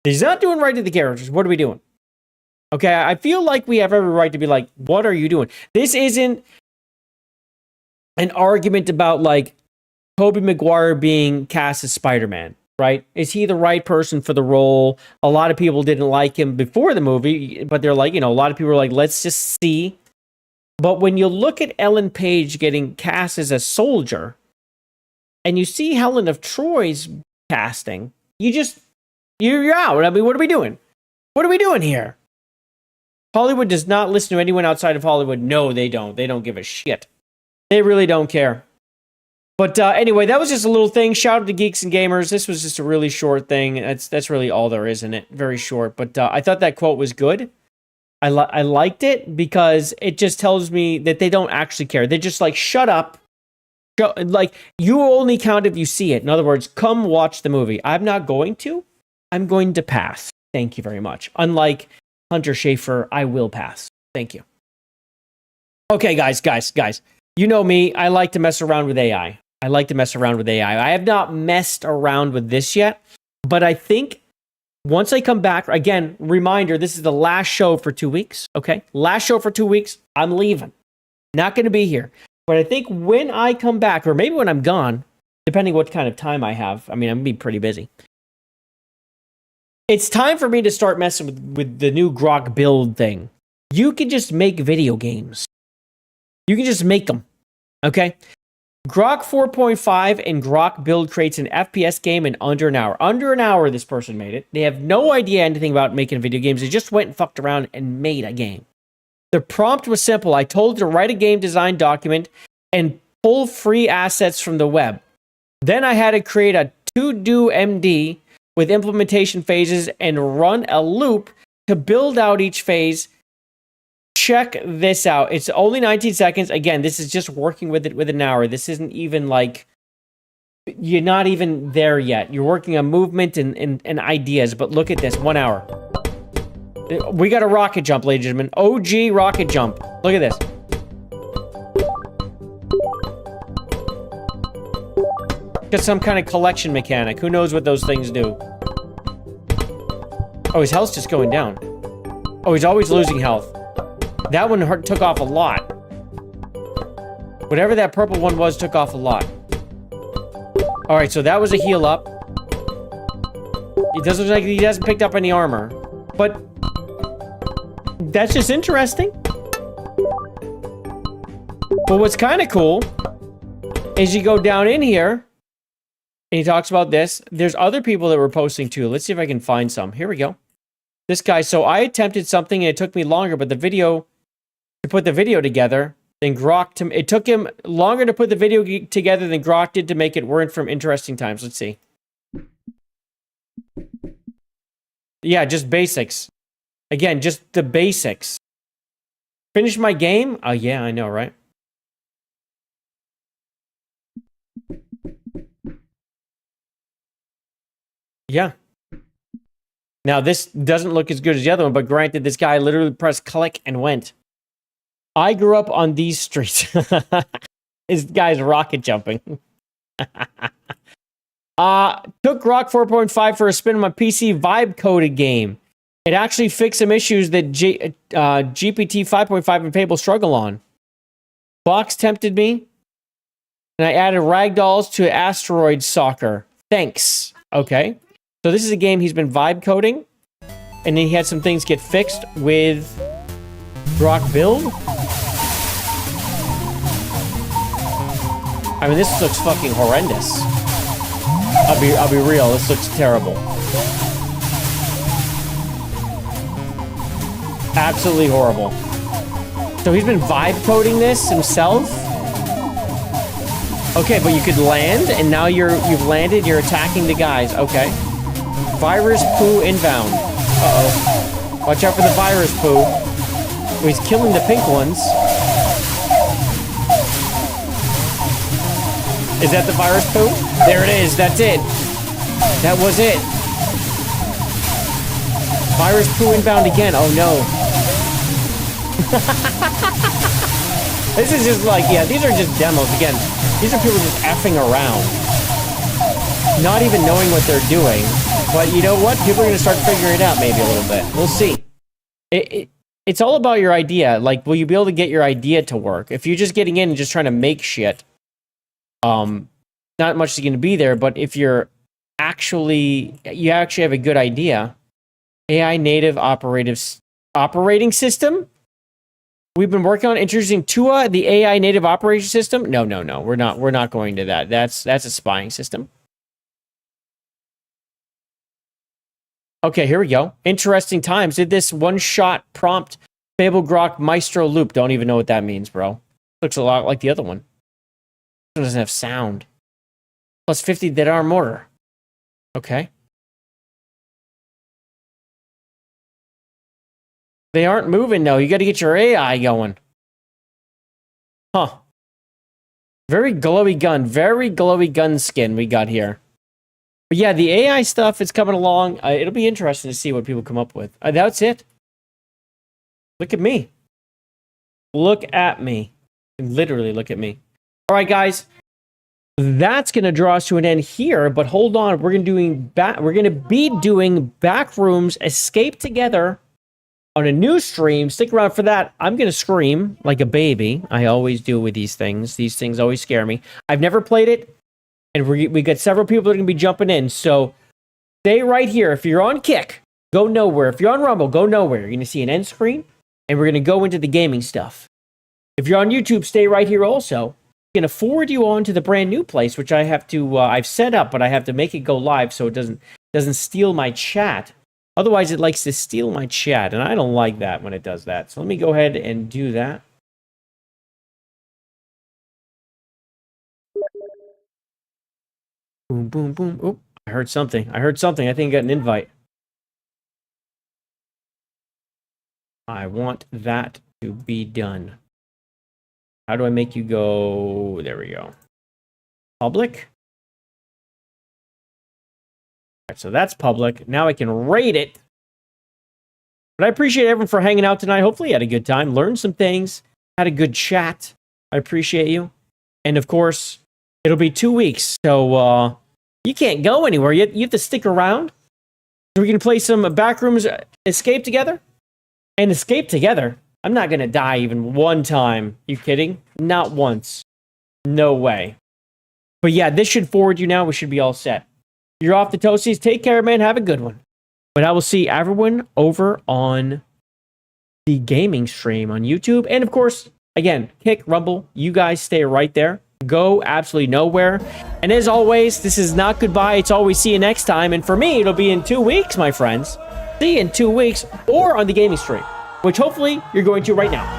He's not doing right to the characters. What are we doing? Okay, I feel like we have every right to be like, what are you doing? This isn't an argument about, like, Tobey Maguire being cast as Spider-Man, right? Is he the right person for the role? A lot of people didn't like him before the movie, but they're like, a lot of people are like, let's just see. But when you look at Ellen Page getting cast as a soldier, and you see Helen of Troy's casting, you're out. I mean, what are we doing? What are we doing here? Hollywood does not listen to anyone outside of Hollywood. No, they don't. They don't give a shit. They really don't care. But anyway, that was just a little thing. Shout out to Geeks and Gamers. This was just a really short thing. That's really all there is in it. Very short. But I thought that quote was good. I liked it because it just tells me that they don't actually care. They're just like, shut up. Like, you only count if you see it. In other words, come watch the movie. I'm not going to. I'm going to pass. Thank you very much. Unlike Hunter Schafer, I will pass. Thank you. Okay, guys. You know me. I like to mess around with AI. I have not messed around with this yet, but I think once I come back, again, reminder, this is the last show for 2 weeks, okay? Last show for 2 weeks. I'm leaving. Not going to be here. But I think when I come back, or maybe when I'm gone, depending what kind of time I have, I mean, I'm going to be pretty busy. It's time for me to start messing with the new Grok build thing. You can just make video games. You can just make them, okay? Grok 4.5 and Grok build creates an FPS game in under an hour. Under an hour, this person made it. They have no idea anything about making video games. They just went and fucked around and made a game. The prompt was simple. I told it to write a game design document and pull free assets from the web. Then I had to create a to-do MD with implementation phases and run a loop to build out each phase. Check this out. It's only 19 seconds. Again, this is just working with it with an hour. This isn't even like, you're not even there yet. You're working on movement and ideas, but look at this, 1 hour. We got a rocket jump, ladies and gentlemen. OG rocket jump. Look at this. Got some kind of collection mechanic. Who knows what those things do? Oh, his health's just going down. Oh, he's always losing health. That one took off a lot. Whatever that purple one was took off a lot. Alright, so that was a heal up. It doesn't look like he hasn't picked up any armor. But that's just interesting. But what's kind of cool is you go down in here and he talks about this. There's other people that were posting too. Let's see if I can find some. Here we go. This guy. So I attempted something and it took me longer, but to put the video together than Grok it took him longer to put the video together than Grok did to make it work from interesting times. Let's see. Yeah, just basics. Again, just the basics. Finish my game? Oh yeah, I know, right? Yeah. Now, this doesn't look as good as the other one, but granted, this guy literally pressed click and went. I grew up on these streets. This guy's rocket jumping. Took Grok 4.5 for a spin on my PC vibe coded game. It actually fixed some issues that GPT 5.5 and Fable struggle on. Box tempted me, and I added ragdolls to Asteroid Soccer. Thanks. Okay. So this is a game he's been vibe coding, and then he had some things get fixed with Grok build. I mean, this looks fucking horrendous. I'll be real. This looks terrible. Absolutely horrible. So he's been vibe coding this himself. Okay, but you could land, and now you've landed. You're attacking the guys. Okay. Virus poo inbound. Uh-oh. Watch out for the virus poo. Oh, he's killing the pink ones. Is that the virus poo? There it is. That's it. That was it. Virus poo inbound again. Oh, no. This is just like, yeah, these are just demos. Again, these are people just effing around. Not even knowing what they're doing. But you know what? People are going to start figuring it out maybe a little bit. We'll see. It's all about your idea. Like, will you be able to get your idea to work? If you're just getting in and just trying to make shit, not much is going to be there. But if you actually have a good idea, AI native operating system. We've been working on introducing Tua, the AI native operating system. No. We're not going to that. That's a spying system. Okay, here we go. Interesting times. Did this one-shot prompt Fable Grok Maestro loop? Don't even know what that means, bro. Looks a lot like the other one. It doesn't have sound. Plus 50 dead arm mortar. Okay. They aren't moving, though. You got to get your AI going. Huh. Very glowy gun skin we got here. But yeah, the AI stuff is coming along. It'll be interesting to see what people come up with. That's it. Look at me. Look at me. Literally look at me. All right, guys. That's going to draw us to an end here, but hold on. We're going to be doing Backrooms Escape Together on a new stream. Stick around for that. I'm going to scream like a baby. I always do with these things. These things always scare me. I've never played it, and we got several people that are going to be jumping in. So stay right here. If you're on Kick, go nowhere. If you're on Rumble, go nowhere. You're going to see an end screen, and we're going to go into the gaming stuff. If you're on YouTube, stay right here also. I'm going to forward you on to the brand new place, which I have to, I've set up, but I have to make it go live so it doesn't steal my chat. Otherwise, it likes to steal my chat, and I don't like that when it does that. So let me go ahead and do that. Boom, boom, boom. Oh, I heard something. I think I got an invite. I want that to be done. How do I make you go? There we go. Public? So that's public. Now I can rate it. But I appreciate everyone for hanging out tonight. Hopefully you had a good time, learned some things, had a good chat. I appreciate you. And of course, it'll be 2 weeks. So you can't go anywhere. You have to stick around. So we're going to play some Backrooms Escape Together. And Escape Together. I'm not going to die even one time. You kidding? Not once. No way. But yeah, this should forward you now. We should be all set. You're off the toasties. Take care, man. Have a good one. But I will see everyone over on the gaming stream on YouTube. And of course, again, Kick, Rumble, you guys stay right there. Go absolutely nowhere. And as always, this is not goodbye. It's always see you next time. And for me, it'll be in 2 weeks, my friends. See you in 2 weeks or on the gaming stream, which hopefully you're going to right now.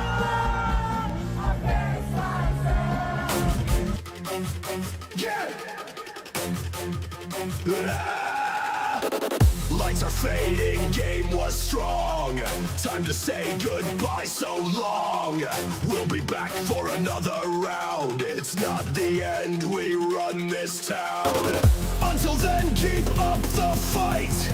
Lights are fading, game was strong. Time to say goodbye so long. We'll be back for another round. It's not the end, we run this town. Until then, keep up the fight.